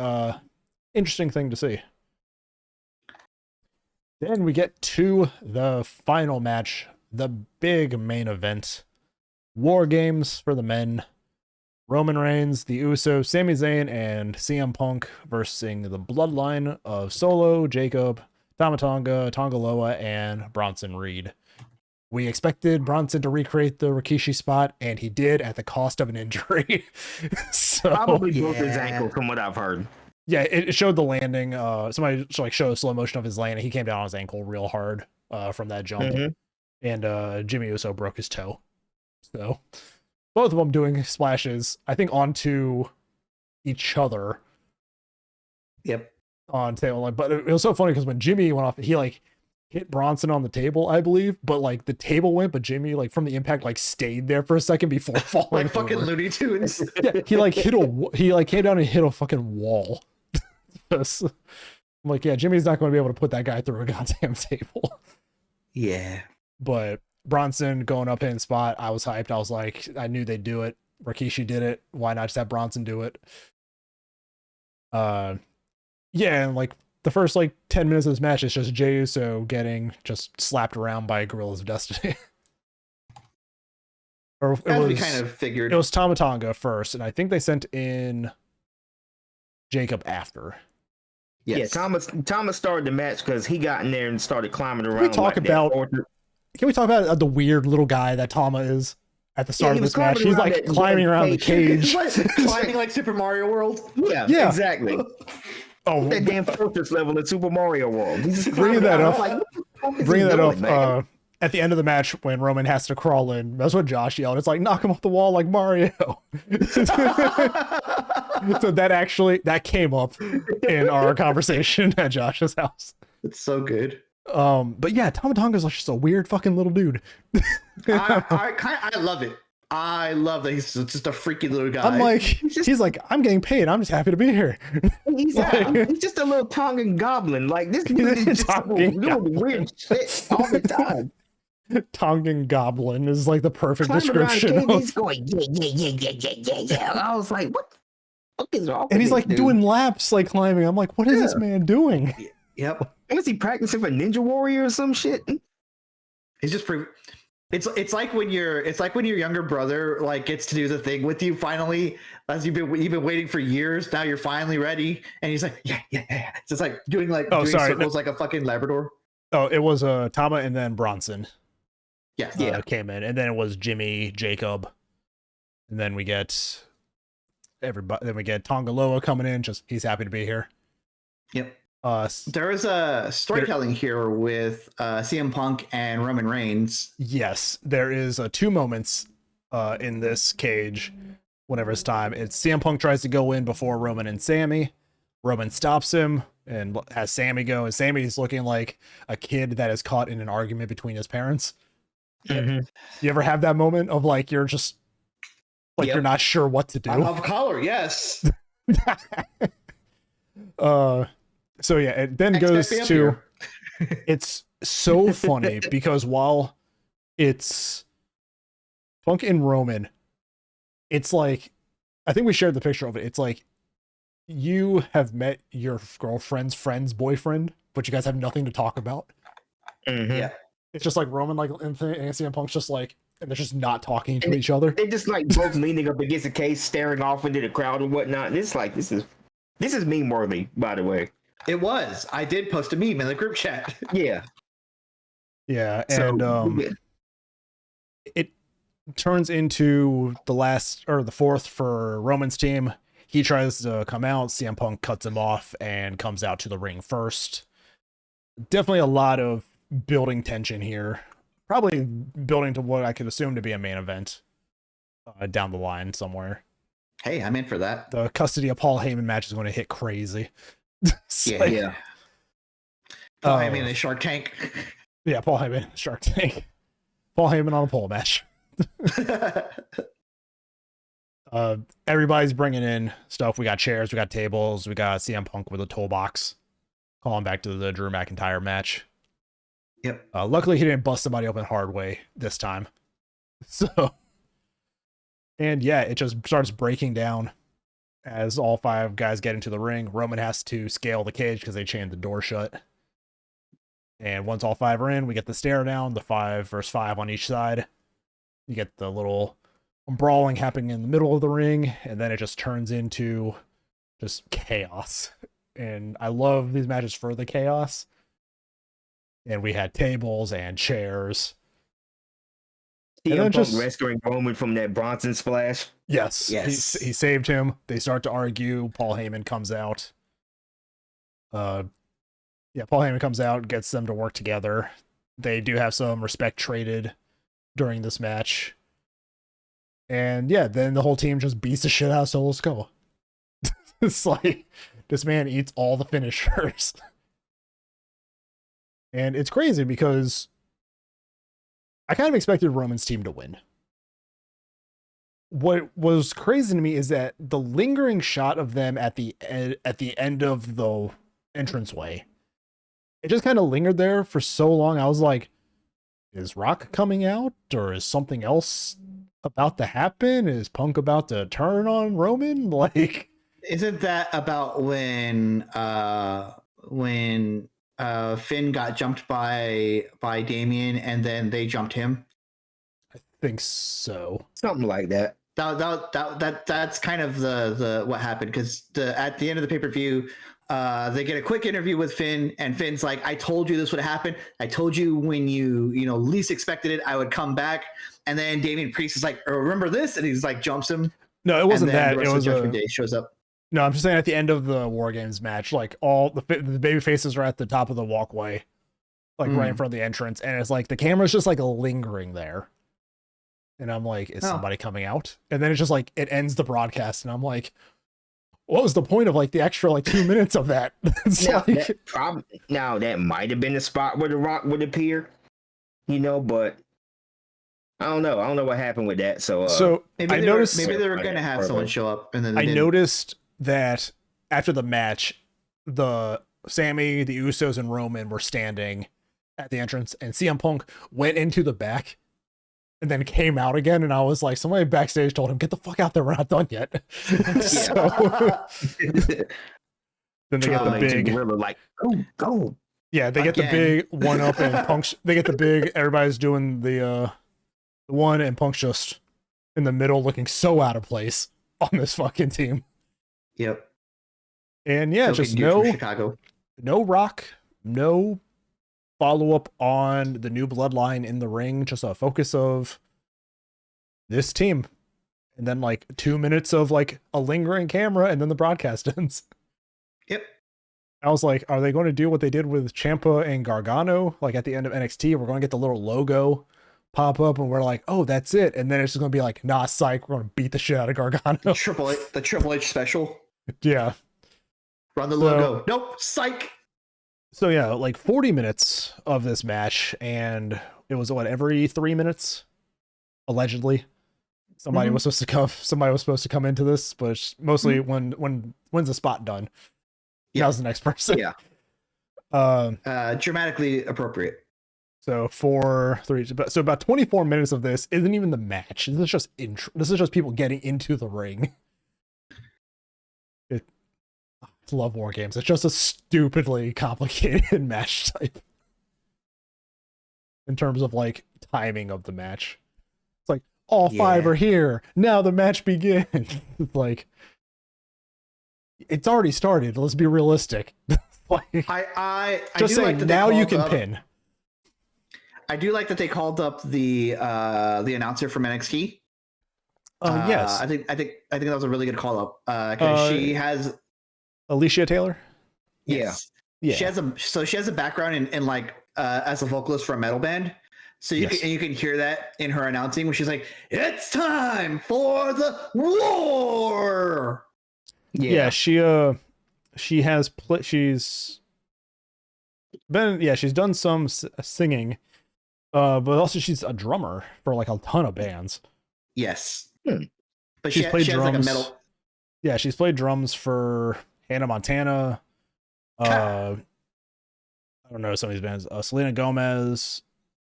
thing to see. Then we get to the final match, the big main event. Wargames for the men. Roman Reigns, the Usos, Sami Zayn, and CM Punk versus the bloodline of Solo, Jacob, Tama Tonga, Tonga Loa, and Bronson Reed. We expected Bronson to recreate the Rikishi spot, and he did at the cost of an injury. So,
Probably broke his ankle from what I've heard.
yeah, it showed the landing. Somebody like showed a slow motion of his landing. He came down on his ankle real hard from that jump, and Jimmy Uso broke his toe. So both of them doing splashes, I think, onto each other.
Yep.
On table line, but it was so funny because when Jimmy went off, he like hit Bronson on the table, I believe, but like the table went, but Jimmy like from the impact like stayed there for a second before falling.
Like fucking
over.
Looney Tunes.
Yeah, he like came down and hit a fucking wall. I'm like, yeah, Jimmy's not going to be able to put that guy through a goddamn table.
Yeah.
But Bronson going up in spot, I was hyped. I was like, I knew they'd do it. Rikishi did it. Why not just have Bronson do it? Yeah, and like the first like 10 minutes of this match is just Jey Uso getting just slapped around by Gorillas of Destiny. Or
As we kind of figured.
It was Tama Tonga first, and I think they sent in Jacob after.
Yes.
Yeah, Thomas started the match because he got in there and started climbing around.
Can we talk about the weird little guy that Tama is at the start of this match? He's like climbing around the cage.
Climbing like Super Mario World.
Yeah, exactly.
Oh,
That damn fortress level in Super Mario World. He's just
Bringing that up.
Like,
bringing that up at the end of the match when Roman has to crawl in. That's what Josh yelled. It's like, knock him off the wall like Mario. So that came up in our conversation at Josh's house.
It's so good.
But yeah, Tama Tonga's just a weird fucking little dude.
I love it. I love that he's just a freaky little guy.
I'm like, he's like, I'm getting paid. I'm just happy to be here.
He's just a little Tongan goblin. Like this dude is just doing weird shit all the time.
Tongan goblin is like the perfect
Climbing
description.
He's going, yeah. I was like, what the fuck is wrong?
And he's like
dude?
doing laps, like climbing. I'm like, what is this man doing?
Yep.
Was he practicing for Ninja Warrior or some shit?
He's just It's like when your younger brother like gets to do the thing with you finally, as you've been waiting for years. Now you're finally ready, and he's like, yeah. It's just like doing circles like a fucking Labrador.
Oh, it was Tama and then Bronson.
Yeah,
came in, and then it was Jimmy, Jacob, and then we get everybody. Then we get Tonga Loa coming in. Just he's happy to be here.
Yep. There is a storytelling here with CM Punk and Roman Reigns.
Yes, there is 2 moments in this cage whenever it's time. It's CM Punk tries to go in before Roman and Sammy. Roman stops him and has Sammy go, and Sammy's looking like a kid that is caught in an argument between his parents.
Mhm.
You ever have that moment of like you're just like
Yep.
you're not sure what to do?
Of color, yes.
So yeah, it then goes to it's so funny because while it's Punk and Roman, it's like I think we shared the picture of it. It's like you have met your girlfriend's friend's boyfriend, but you guys have nothing to talk about.
Mhm.
Yeah.
It's just like Roman like and CM Punk's just like and they're just not talking to each other.
They're just like both leaning up against the case, staring off into the crowd and whatnot. And it's like this is meme worthy, by the way.
It was. I did post a meme in the group chat.
Yeah.
Yeah,
So
and it turns into the last or the fourth for Roman's team. He tries to come out. CM Punk cuts him off and comes out to the ring first. Definitely a lot of building tension here. Probably building to what I could assume to be a main event down the line somewhere.
Hey, I'm in for that.
The custody of Paul Heyman match is going to hit crazy.
Yeah. Paul Heyman in the Shark Tank.
Yeah, Paul Heyman, Shark Tank. Paul Heyman on a pole match. Everybody's bringing in stuff. We got chairs, we got tables, we got CM Punk with a toolbox. Calling back to the Drew McIntyre match.
Yep.
Luckily, he didn't bust somebody open hard way this time. So, and yeah, it just starts breaking down as all five guys get into the ring. Roman has to scale the cage because they chained the door shut. And once all five are in, we get the stare down, the 5 versus 5 on each side. You get the little brawling happening in the middle of the ring, and then it just turns into just chaos. And I love these matches for the chaos. And we had tables and chairs.
CM
And then
Punk
just
rescuing Roman from that Bronson splash.
yes. He saved him. They start to argue. Paul Heyman comes out. Paul Heyman comes out, gets them to work together. They do have some respect traded during this match. And yeah, then the whole team just beats the shit out of Solo Sikoa. It's like this man eats all the finishers. And it's crazy because I kind of expected Roman's team to win. What was crazy to me is that the lingering shot of them at the end of the entranceway, it just kind of lingered there for so long. I was like, is Rock coming out, or is something else about to happen? Is Punk about to turn on Roman? Like,
isn't that about when Finn got jumped by Damien and then they jumped him?
I think so.
Something like that.
That's kind of the what happened, because at the end of the pay-per-view, they get a quick interview with Finn, and Finn's like, I told you this would happen. I told you when you least expected it, I would come back. And then Damian Priest is like, oh, remember this? And he's like, jumps him.
No, it wasn't that. It was
Judgment Day shows up.
No, I'm just saying at the end of the Wargames match, like all the baby faces are at the top of the walkway, like right in front of the entrance, and it's like the camera's just like lingering there. And I'm like, is somebody coming out? And then it's just like it ends the broadcast, and I'm like, what was the point of like the extra like 2 minutes of that?
Now that might have been the spot where the Rock would appear, but I don't know. I don't know what happened with that. So
maybe they were going to have someone show up, and then I
noticed that after the match, the Sammy, the Usos, and Roman were standing at the entrance, and CM Punk went into the back and then came out again, and I was like, somebody backstage told him, get the fuck out there, we're not done yet. So then they get the big
like go.
Yeah, they get the big one up, and Punk's they get the big, everybody's doing the one, and Punk's just in the middle looking so out of place on this fucking team.
Yep.
And yeah, just no Rock, no follow-up on the new bloodline in the ring, just a focus of this team. And then like 2 minutes of like a lingering camera, and then the broadcast ends.
Yep.
I was like, are they going to do what they did with Ciampa and Gargano, like at the end of NXT? We're going to get the little logo pop up and we're like, oh, that's it. And then it's just gonna be like, nah, psych, we're gonna beat the shit out of Gargano.
The Triple H special.
Yeah.
Run the logo. Nope, psych.
So yeah, like 40 minutes of this match, and it was every 3 minutes, allegedly. Somebody was supposed to come into this, but it's mostly when's the spot done?
Yeah.
Now's the next person.
Yeah. Dramatically appropriate.
So about 24 minutes of this isn't even the match. This is just this is just people getting into the ring. I love Wargames. It's just a stupidly complicated match type in terms of like timing of the match. It's like all five are here. Now the match begins. It's like it's already started. Let's be realistic. Like,
I
just
do
saying,
like
now you can pin.
I do like that they called up the announcer from NXT.
Yes,
I think that was a really good call up because she has
Alicia Taylor.
Yes.
Yeah.
She has a background in like as a vocalist for a metal band. So you can hear that in her announcing when she's like, "It's time for the war."
Yeah, she's done some singing, but also she's a drummer for like a ton of bands.
Yes. But
she's played drums.
Like a metal.
Yeah, she's played drums for Hannah Montana. I don't know some of these bands. Selena Gomez,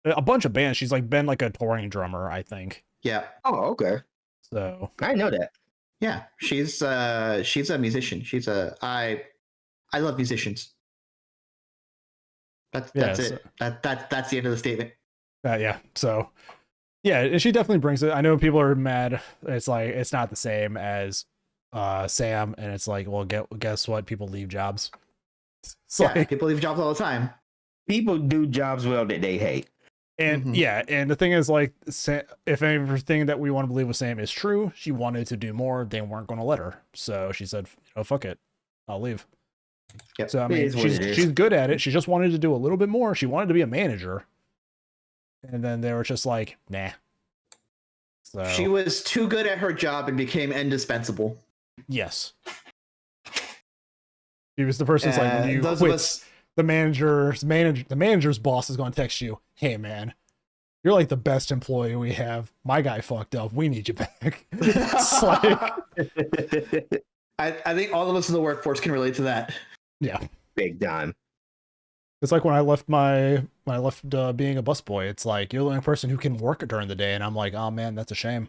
a bunch of bands. She's like been like a touring drummer, I think.
Yeah.
Oh, okay.
So
I know that.
Yeah, she's a musician. I love musicians. That's it. That's the end of the statement.
Yeah. So yeah, she definitely brings it. I know people are mad. It's like it's not the same as Sam, and it's like, well, guess what? People leave jobs.
Like, people leave jobs all the time.
People do jobs well that they hate.
And and the thing is, like, if everything that we want to believe with Sam is true, she wanted to do more. They weren't going to let her, so she said, "Fuck it, I'll leave."
Yep.
So I mean, she's good at it. She just wanted to do a little bit more. She wanted to be a manager, and then they were just like, "Nah." So
she was too good at her job and became indispensable.
Yes. She was the person like, when you quit, the manager's boss is going to text you, "Hey man, you're like the best employee we have. My guy fucked up. We need you back." It's like,
I think all of us in the workforce can relate to that.
Yeah,
big time.
It's like when I left being a busboy. It's like, you're the only person who can work during the day, and I'm like, oh man, that's a shame.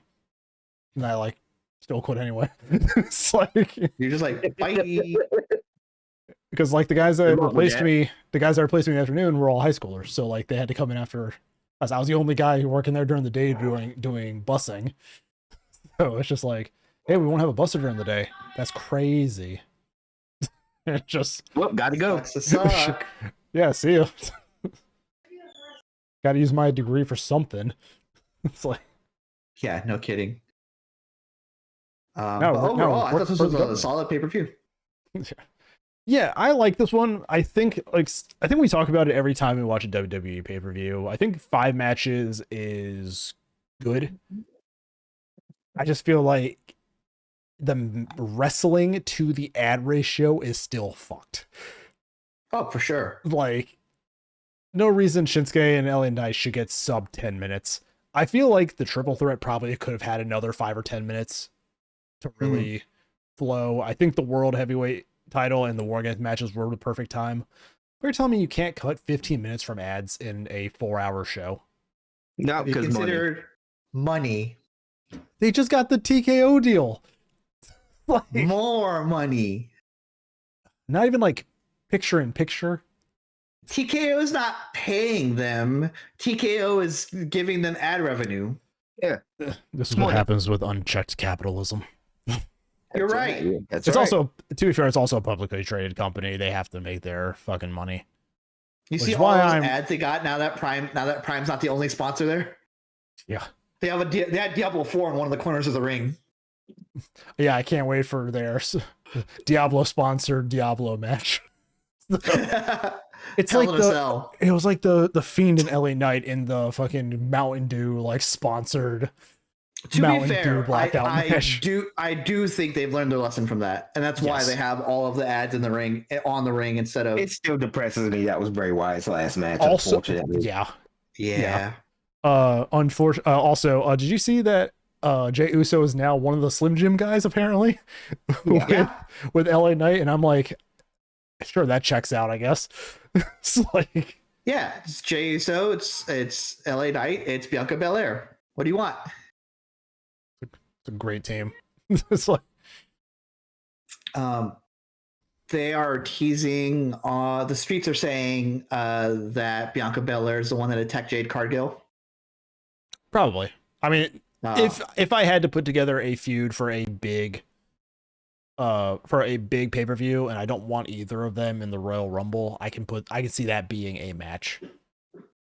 And I like still quit anyway. It's like
you're just like, bye.
Because like the guys that replaced me in the afternoon were all high schoolers, so like they had to come in after us. I was the only guy who working there during the day doing busing. So it's just like, hey, we won't have a busser during the day. That's crazy. It just
gotta go.
Suck.
Yeah, see you. Gotta use my degree for something. It's like,
yeah, no kidding.
No,
but overall, I thought this was a solid pay-per-view.
Yeah, I like this one. I think we talk about it every time we watch a WWE pay-per-view. I think 5 matches is good. I just feel like the wrestling to the ad ratio is still fucked.
Oh, for sure.
Like, no reason Shinsuke and LA Knight should get sub 10 minutes. I feel like the triple threat probably could have had another 5 or 10 minutes to really flow. I think the world heavyweight title and the Wargames matches were the perfect time. You're telling me you can't cut 15 minutes from ads in a 4-hour show?
No, because
considered money.
They just got the TKO deal. Like,
more money.
Not even like picture in picture.
TKO is not paying them. TKO is giving them ad revenue.
Yeah.
This is what happens with unchecked capitalism.
You're right.
It's also, to be fair, it's also a publicly traded company. They have to make their fucking money.
You see all those ads they got now that Prime's not the only sponsor there?
Yeah.
They had Diablo 4 in one of the corners of the ring.
Yeah, I can't wait for their Diablo sponsored Diablo match. It's
Hell
like
in a Cell.
it was like the Fiend and LA Knight in the fucking Mountain Dew like sponsored
To
Mountain
be
Dew
fair,
blackout match.
I do think they've learned their lesson from that, and that's why
Yes.
they have all of the ads in the ring on the ring instead of
It still depresses me that was Bray Wyatt's last match.
Also,
Unfortunately,
yeah.
yeah.
Also, did you see that Jey Uso is now one of the Slim Jim guys apparently with LA Knight, and I'm like, sure, that checks out, I guess. It's like,
Yeah, it's Jey Uso, it's LA Knight, it's Bianca Belair. What do you want?
it's a great team. It's like,
They are teasing. The streets are saying that Bianca Belair is the one that attacked Jade Cargill.
probably. I mean, if I had to put together a feud for a big pay-per-view and I don't want either of them in the Royal Rumble, I can see that being a match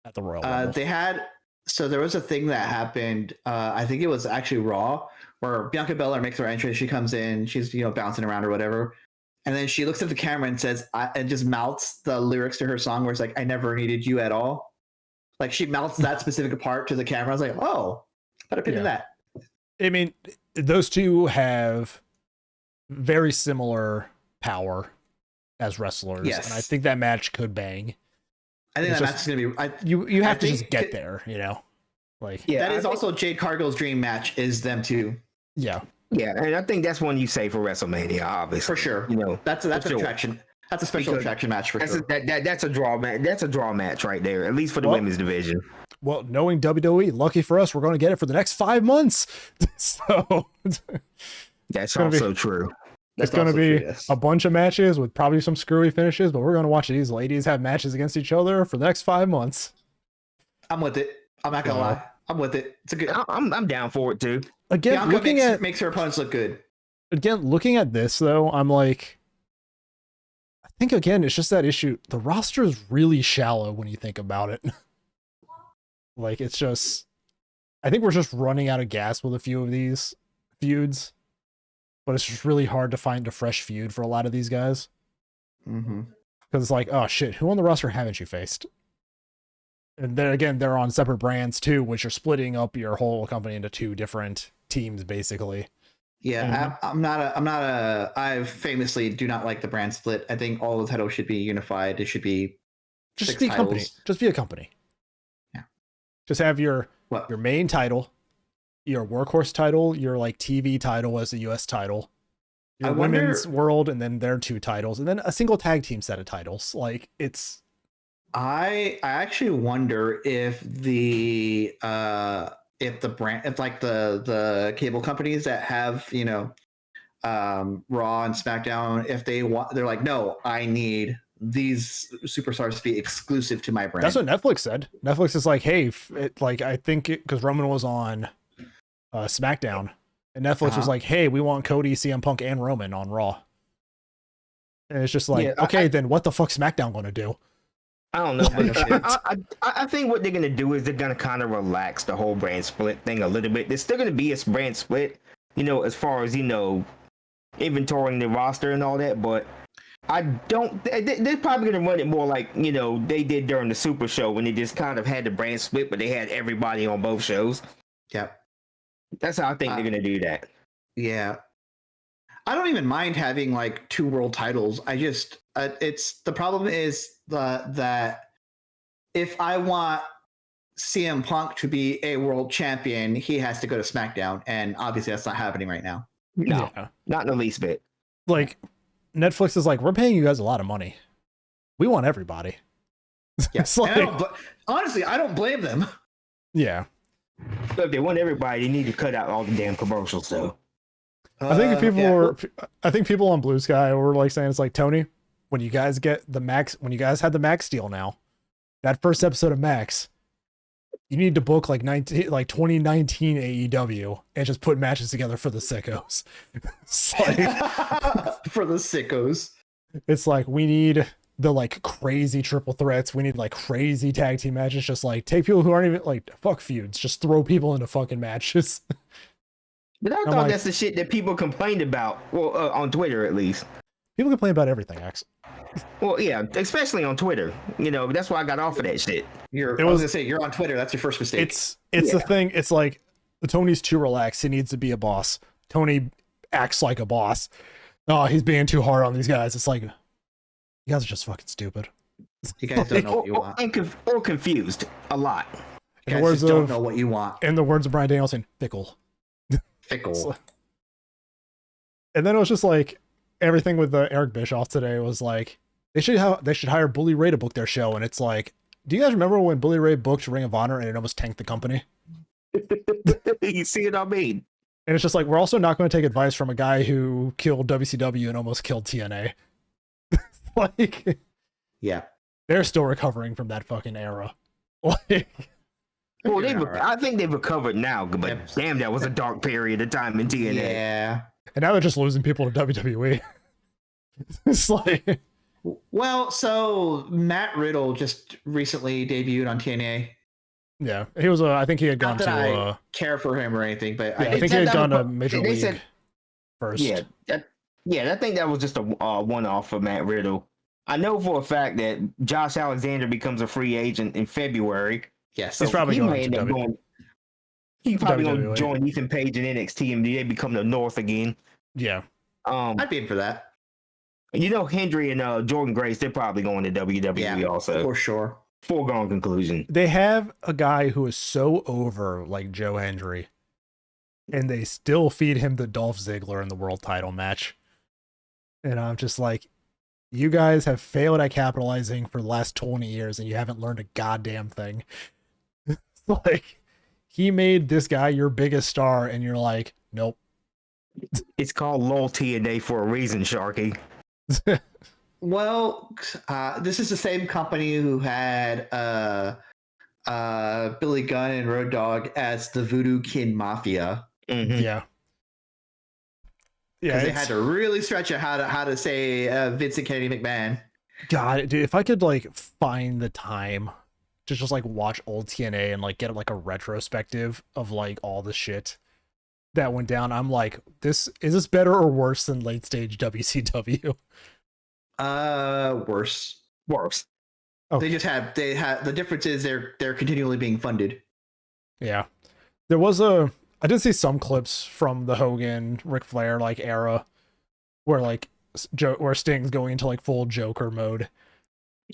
at the Royal Rumble.
There was a thing that happened, I think it was actually Raw, where Bianca Belair makes her entrance. She comes in, she's bouncing around or whatever, and then she looks at the camera and says, and just mouths the lyrics to her song where it's like, I never needed you at all. Like, she mouths that specific part to the camera. I was like, oh, put a pin in that.
I mean, those two have very similar power as wrestlers.
Yes.
And I think that match could bang.
I think
It's
that match is going to be...
You have to just get there, Like,
yeah,
that is also Jade Cargill's dream match, is them two.
Yeah.
Yeah, and I think that's one you say for WrestleMania, obviously.
For sure. That's an attraction. That's a special attraction match for sure.
That's a draw match. That's a draw match right there, at least for the women's division.
Well, knowing WWE, lucky for us, we're going to get it for the next 5 months. So
that's also true.
It's going to be a bunch of matches with probably some screwy finishes, but we're going to watch these ladies have matches against each other for the next 5 months.
I'm with it. I'm not gonna lie. I'm with it. It's a good.
I'm down for it too.
Again,
Bianca makes her opponents look good.
Again, looking at this though, I'm like, I think again, it's just that issue. The roster is really shallow when you think about it. Like, it's just, I think we're just running out of gas with a few of these feuds, but it's just really hard to find a fresh feud for a lot of these guys.
Mm-hmm.
Because it's like, oh shit, who on the roster haven't you faced? And then again, they're on separate brands too, which are splitting up your whole company into 2 different teams, basically.
Yeah, I famously do not like the brand split. I think all the titles should be unified. It should be
Just
6
be a
titles.
company. Just be a company.
Yeah.
Just have your main title, your workhorse title, your like TV title as the US title, your women's world, and then their 2 titles, and then a single tag team set of titles. Like, it's...
I actually wonder if the brand, if like the cable companies that have Raw and SmackDown, if they're like, no, I need these superstars to be exclusive to my brand.
That's what Netflix said. Netflix is like, hey, I think because Roman was on SmackDown, and Netflix was like, hey, we want Cody, CM Punk, and Roman on Raw. And it's just like, then what the fuck SmackDown going to do?
I don't know, but I think what they're gonna do is they're gonna kind of relax the whole brand split thing a little bit. There's still gonna be a brand split, as far as inventorying the roster and all that. But I don't. They're probably gonna run it more like they did during the Super Show when they just kind of had the brand split, but they had everybody on both shows.
Yeah,
that's how I think they're gonna do that.
Yeah, I don't even mind having like 2 world titles. I just it's the problem is that if I want CM Punk to be a world champion, he has to go to SmackDown, and obviously that's not happening right now.
No, not in the least bit.
Like, Netflix is like, we're paying you guys a lot of money. We want everybody.
Yeah,
like,
honestly, I don't blame them.
Yeah.
So if they want everybody, they need to cut out all the damn commercials, though.
I think people on Blue Sky were like saying, it's like, Tony, when you guys had the Max deal now, that first episode of Max, you need to book like 2019 AEW and just put matches together for the sickos. It's like,
for the sickos.
It's like, we need the like crazy triple threats. We need like crazy tag team matches. Just like take people who aren't even like fuck feuds. Just throw people into fucking matches.
But I thought that's the shit that people complained about. Well, on Twitter at least.
People complain about everything, X.
Well, yeah, especially on Twitter. You know, that's why I got off of that shit.
I was gonna say you're on Twitter. That's your first mistake.
It's the thing. It's like Tony's too relaxed. He needs to be a boss. Tony acts like a boss. Oh, he's being too hard on these guys. It's like, you guys are just fucking stupid.
You guys don't know what you want.
Or confused a lot.
You guys just don't know what you want.
In the words of Brian Danielson, fickle.
Fickle.
And then it was just like everything with Eric Bischoff today was like they should hire Bully Ray to book their show, and it's like, do you guys remember when Bully Ray booked Ring of Honor and it almost tanked the company?
You see what I mean?
And it's just like, we're also not going to take advice from a guy who killed WCW and almost killed TNA. Like,
yeah,
they're still recovering from that fucking era. Like,
well, I think they've recovered now, but damn, that was a dark period of time in TNA.
Yeah.
And now they're just losing people to WWE. It's like,
well, so Matt Riddle just recently debuted on TNA.
yeah, he was. I think he had gone
Not that
to.
I care for him or anything, but
Yeah, I think he had gone to Major League first.
Yeah, I think that was just a one-off for Matt Riddle. I know for a fact that Josh Alexander becomes a free agent in February.
yes,
He's probably going to WWE.
He's probably going to
WWE.
join Ethan Page in NXT and they become the North again.
Yeah.
I'd be in for that.
You know, Hendry and Jordan Grace, they're probably going to WWE also.
For sure.
Foregone conclusion.
They have a guy who is so over like Joe Hendry, and they still feed him the Dolph Ziggler in the world title match. And I'm just like, you guys have failed at capitalizing for the last 20 years and you haven't learned a goddamn thing. Like, he made this guy your biggest star and you're like, nope.
It's called LOL TNA for a reason, Sharky.
Well, this is the same company who had Billy Gunn and Road Dogg as the Voodoo Kin Mafia.
Mm-hmm.
Yeah.
Because they had to really stretch it how to say Vincent Kennedy McMahon.
God, dude, if I could like find the time to just like watch old TNA and like get like a retrospective of like all the shit that went down, I'm like, is this better or worse than late stage WCW?
Worse.
Oh.
They had the difference is they're continually being funded.
Yeah. I did see some clips from the Hogan, Ric Flair like era where like where Sting's going into like full Joker mode.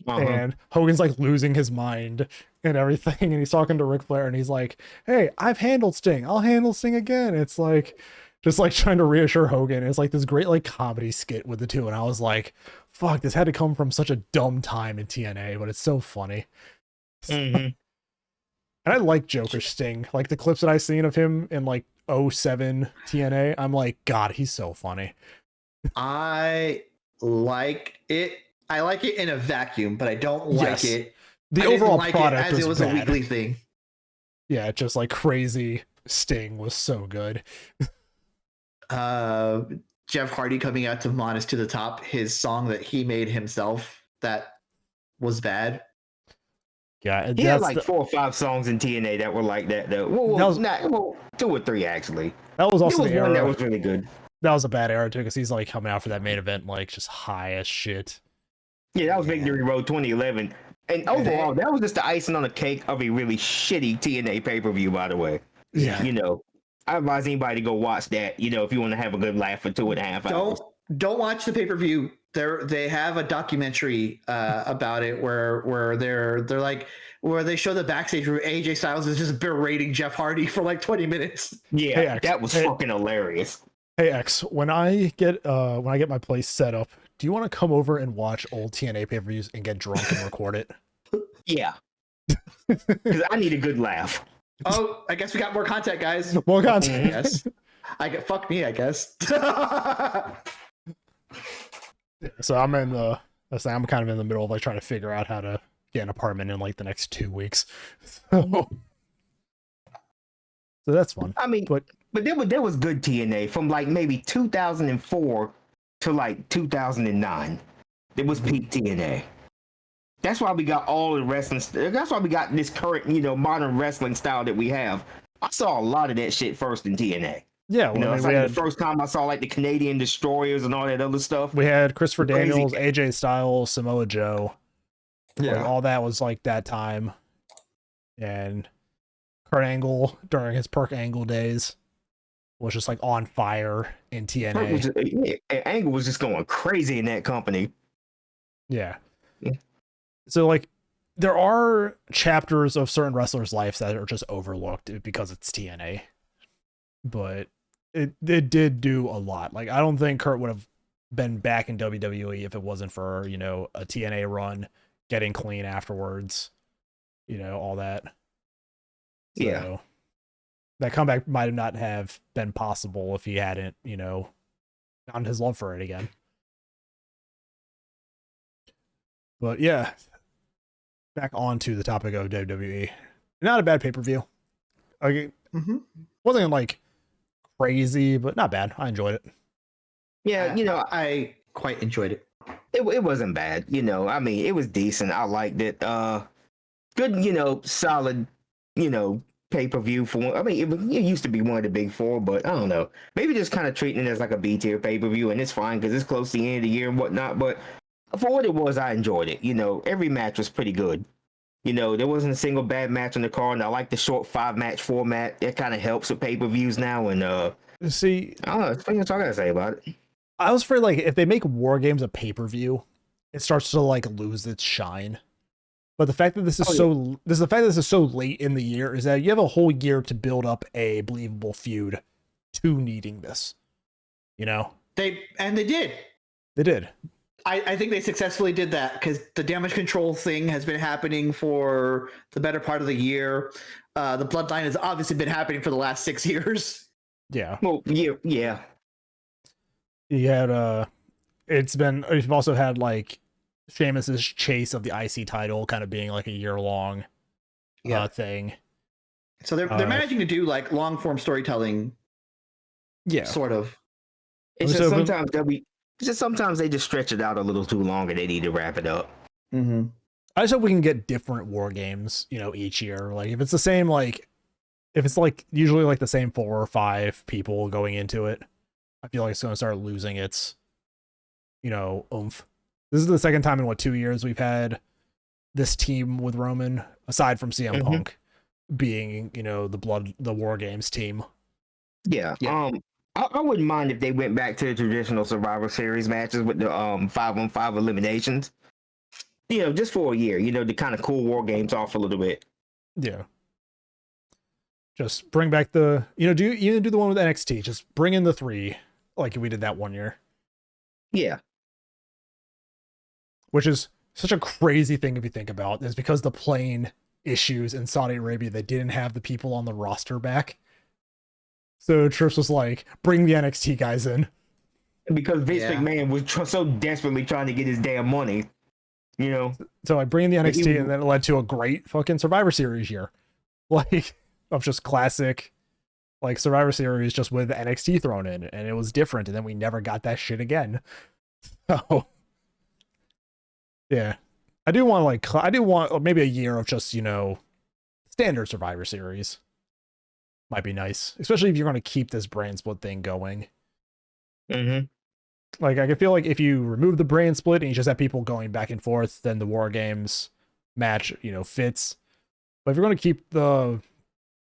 And Hogan's like losing his mind and everything, and he's talking to Ric Flair and he's like, hey, I've handled Sting, I'll handle Sting again. It's like just like trying to reassure Hogan. It's like this great like comedy skit with the two, and I was like, fuck, this had to come from such a dumb time in TNA, but it's so funny.
Mm-hmm.
And I like Joker Sting. Like the clips that I've seen of him in like 07 TNA, I'm like, God, he's so funny.
I like it. I like it in a vacuum, but I don't like it.
The overall product
as it was
bad.
a weekly thing.
Yeah, just like crazy Sting was so good.
Jeff Hardy coming out to Modest to the Top, his song that he made himself that was bad.
Yeah,
he had like 4 or 5 songs in TNA that were like that though. Well, 2 or 3 actually.
That was also the era
that was really good.
That was a bad era too, because he's like coming out for that main event like just high as shit.
Yeah, that was Victory Road 2011. And overall, that was just the icing on the cake of a really shitty TNA pay-per-view, by the way.
Yeah.
You know, I advise anybody to go watch that, you know, if you want to have a good laugh for 2.5 hours.
Don't watch the pay-per-view. They have a documentary about it where they're like where they show the backstage where AJ Styles is just berating Jeff Hardy for like 20 minutes.
Yeah, hey, that was fucking hilarious.
Hey X, when I get my place set up, do you want to come over and watch old TNA pay-per-views and get drunk and record it?
Yeah. Because I need a good laugh.
Oh, I guess we got more content, guys.
More content.
Yes. Fuck me, I guess.
So I'm kind of in the middle of like trying to figure out how to get an apartment in like the next 2 weeks. So that's fun.
I mean, but there was good TNA from like maybe 2004 to like 2009. It was peak TNA. That's why we got all the wrestling. That's why we got this current, modern wrestling style that we have. I saw a lot of that shit first in TNA.
Yeah,
You know,
I
it's
mean,
like the first time I saw like the Canadian destroyers and all that other stuff.
we had Christopher
Crazy.
Daniels, AJ Styles, Samoa Joe. Like, all that was like that time. And Kurt Angle during his Perk Angle days was just like on fire in TNA.
Angle was just going crazy in that company.
Yeah.
Yeah.
So like there are chapters of certain wrestlers' lives that are just overlooked because it's TNA. But it did do a lot. Like I don't think Kurt would have been back in WWE if it wasn't for, you know, a TNA run, getting clean afterwards, you know, all that. So,
Yeah.
that comeback might not have been possible if he hadn't, you know, found his love for it again. But yeah, back on to the topic of WWE. Not a bad pay-per-view. Like, wasn't like crazy, but not bad. I enjoyed it.
Yeah, you know,
I quite enjoyed it.
it wasn't bad. You know, I mean, it was decent. I liked it. Good, you know, solid, you know, pay-per-view for one. I mean, it used to be one of the big four, but I don't know. Maybe just kind of treating it as like a B-tier pay-per-view, and it's fine because it's close to the end of the year and whatnot. But for what it was, I enjoyed it. You know, every match was pretty good. You know, there wasn't a single bad match on the card, and I like the short 5-match format. It kind of helps with pay-per-views now, and
See,
I don't know. That's all I gotta say about it.
I was afraid like if they make Wargames a pay-per-view, it starts to like lose its shine. But the fact that this is the fact that this is so late in the year is that you have a whole year to build up a believable feud to needing this. You know?
They did.
They did.
I think they successfully did that because the damage control thing has been happening for the better part of the year. The bloodline has obviously been happening for the last 6 years.
Yeah.
Well, yeah.
You had you've also had like Sheamus's chase of the IC title kind of being like a year-long thing.
So they're managing to do like long-form storytelling.
Yeah.
Sort of.
It's just sometimes they just stretch it out a little too long and they need to wrap it up.
Mm-hmm.
I just hope we can get different war games, you know, each year. Like if it's the same, like if it's like usually like the same 4 or 5 people going into it, I feel like it's going to start losing its, you know, oomph. This is the second time in 2 years we've had this team with Roman, aside from CM Punk being, you know, the War Games team.
Yeah. I wouldn't mind if they went back to the traditional Survivor Series matches with the 5-on-5 eliminations. You know, just for a year, you know, to kind of cool War Games off a little bit.
Yeah. Just bring back do the one with NXT. Just bring in the 3 like we did that one year.
Yeah.
Which is such a crazy thing if you think about it. It's because the plane issues in Saudi Arabia, they didn't have the people on the roster back. So Trips was like, bring the NXT guys in.
Because Vince McMahon was so desperately trying to get his damn money, you know?
So I bring in the NXT and then it led to a great fucking Survivor Series year. Like, of just classic, like, Survivor Series just with NXT thrown in. And it was different. And then we never got that shit again. So, yeah. I do want maybe a year of just, you know, standard Survivor Series. Might be nice, especially if you're going to keep this brand split thing going. Like, I can feel like if you remove the brand split and you just have people going back and forth, then the War Games match, you know, fits. But if you're going to keep the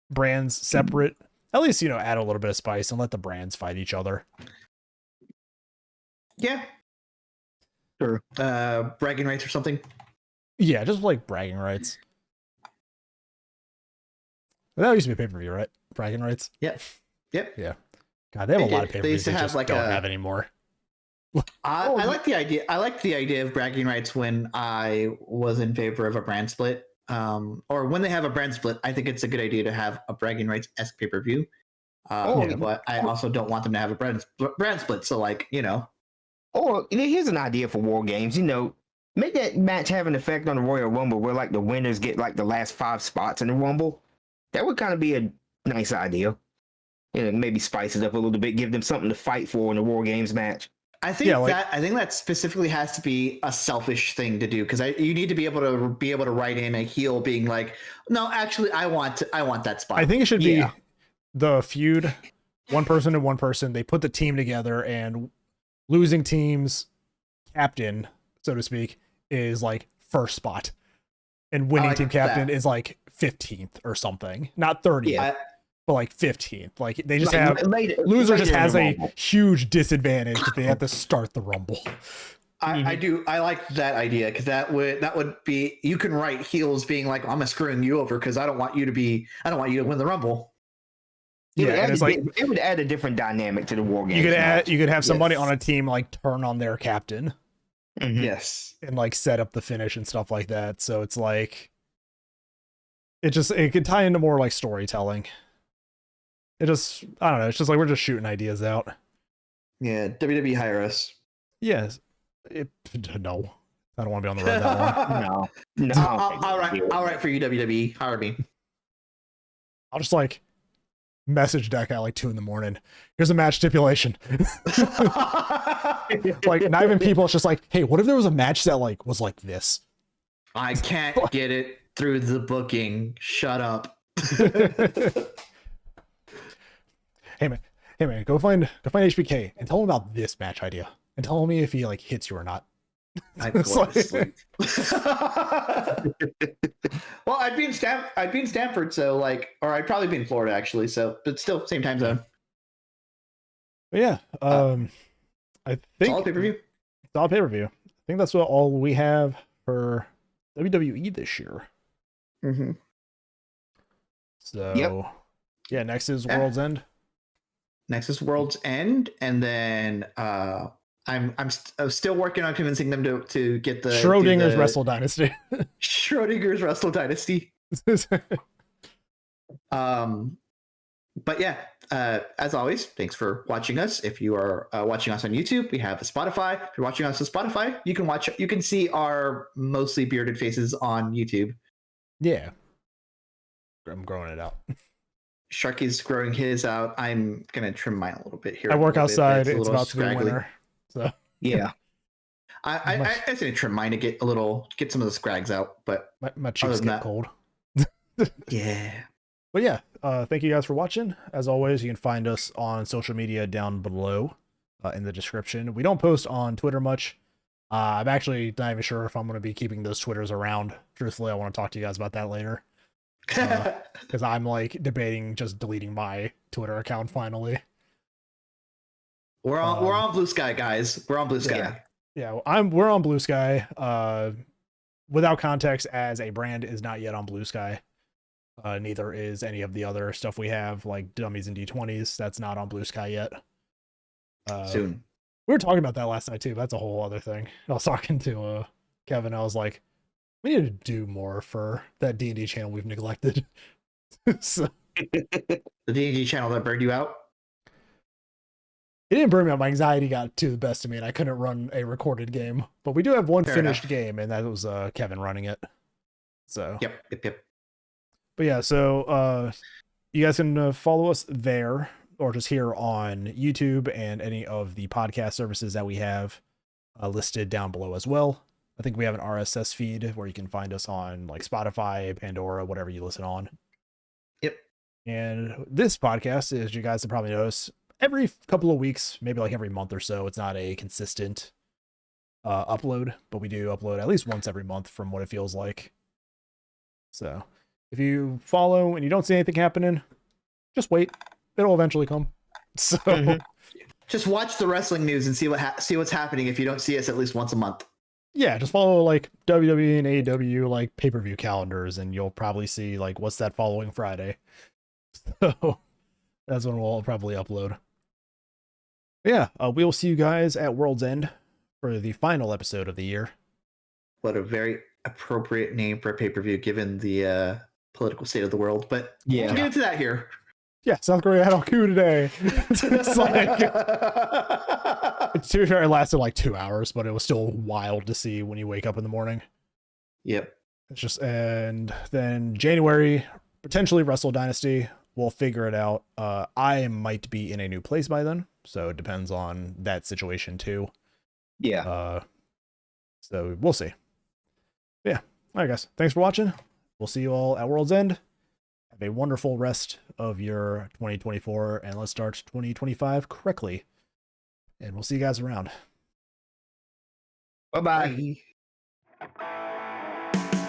brands separate, at least, you know, add a little bit of spice and let the brands fight each other.
Yeah. Or bragging rights or something.
Yeah, just like bragging rights. That used to be a pay-per-view, right? Bragging rights.
Yep.
Yeah. God, they have a lot of pay-per-views they used to have, like, don't have anymore.
I like the idea. I liked the idea of bragging rights when I was in favor of a brand split. Or when they have a brand split, I think it's a good idea to have a bragging rights-esque pay-per-view. But I also don't want them to have a brand split. So, like, you know.
Or here's an idea for War Games. You know, make that match have an effect on the Royal Rumble where like the winners get like the last 5 spots in the Rumble. That would kind of be a nice idea. You know, maybe spice it up a little bit, give them something to fight for in the War Games match.
I think that specifically has to be a selfish thing to do because you need to be able to write in a heel being like, no, actually, I want that spot.
I think it should be the feud one person and one person. They put the team together, and losing team's captain, so to speak, is like first spot, and winning team captain is like 15th or something, not 30th, but like 15th. Like they just have loser just has a huge disadvantage if they have to start the rumble.
I like that idea because that would be, you can write heels being like, I'm screwing you over because I don't want you to win the rumble.
It would add a different dynamic to the war game.
You could have somebody on a team like turn on their captain.
Mm-hmm.
Yes.
And like set up the finish and stuff like that. So it's like it could tie into more like storytelling. I don't know, it's just like we're just shooting ideas out.
Yeah, WWE hire us.
Yes. No. I don't want to be on the road that long.
No.
I'll write for you, WWE. Hire me.
I'll just like message deck at like 2 a.m. Here's a match stipulation. Like not even people, it's just like, hey, what if there was a match that like was like this?
I can't get it through the booking. Shut up.
Hey man, go find HBK and tell him about this match idea. And tell me if he like hits you or not.
I'm going to sleep. Well, I'd be in Stanford, so like, or I'd probably be in Florida actually. So, but still, same time zone.
But yeah, I think
it's all pay-per-view.
It's all pay-per-view. I think that's all we have for WWE this year.
Mm-hmm.
So, yeah, next is World's End.
Next is World's End, and then I'm still working on convincing them to get the
Schrodinger's Wrestle Dynasty.
Schrodinger's Wrestle Dynasty. But yeah, as always, thanks for watching us. If you are watching us on YouTube, we have a Spotify. If you're watching us on Spotify, you can see our mostly bearded faces on YouTube.
Yeah, I'm growing it out.
Sharky's growing his out. I'm gonna trim mine a little bit here.
I work outside. It's about to be
scraggly.
winter, so
yeah.
I just need to trim mine to get some of the scrags out, but
my cheeks get cold.
Yeah.
But yeah, thank you guys for watching. As always, you can find us on social media down below in the description. We don't post on Twitter much. I'm actually not even sure if I'm going to be keeping those Twitters around. Truthfully, I want to talk to you guys about that later. Because I'm like debating just deleting my Twitter account finally.
We're on Blue Sky, guys. We're on Blue Sky.
Yeah, we're on Blue Sky. Without Context as a brand is not yet on Blue Sky. Neither is any of the other stuff we have, like Dummies and D20s. That's not on Blue Sky yet.
Soon.
We were talking about that last night too. That's a whole other thing. I was talking to Kevin. I was like, we need to do more for that D&D channel we've neglected. So,
the D&D channel that burned you out?
It didn't burn me out. My anxiety got to the best of me, and I couldn't run a recorded game. But we do have one finished game, and that was Kevin running it. So
Yep.
But yeah, so you guys can follow us there, or just here on YouTube and any of the podcast services that we have listed down below as well. I think we have an RSS feed where you can find us on like Spotify, Pandora, whatever you listen on.
Yep.
And this podcast, as you guys have probably noticed, every couple of weeks, maybe like every month or so. It's not a consistent upload, but we do upload at least once every month from what it feels like. So if you follow and you don't see anything happening, just wait. It'll eventually come. So
just watch the wrestling news and see what's happening if you don't see us at least once a month.
Yeah, just follow like WWE and AEW like pay-per-view calendars, and you'll probably see like what's that following Friday. So that's when we'll probably upload. Yeah, we will see you guys at World's End for the final episode of the year.
What a very appropriate name for a pay-per-view given the political state of the world, but
yeah,
we'll get into that here.
Yeah, South Korea had a coup today. It's like, to be fair, it lasted like 2 hours, but it was still wild to see when you wake up in the morning.
Yep.
It's just, and then January, potentially Wrestle Dynasty. We'll figure it out. I might be in a new place by then, so it depends on that situation too.
Yeah.
So we'll see. Yeah. All right, guys. Thanks for watching. We'll see you all at World's End. Have a wonderful rest of your 2024, and let's start 2025 correctly. And we'll see you guys around.
Bye-bye.
Bye.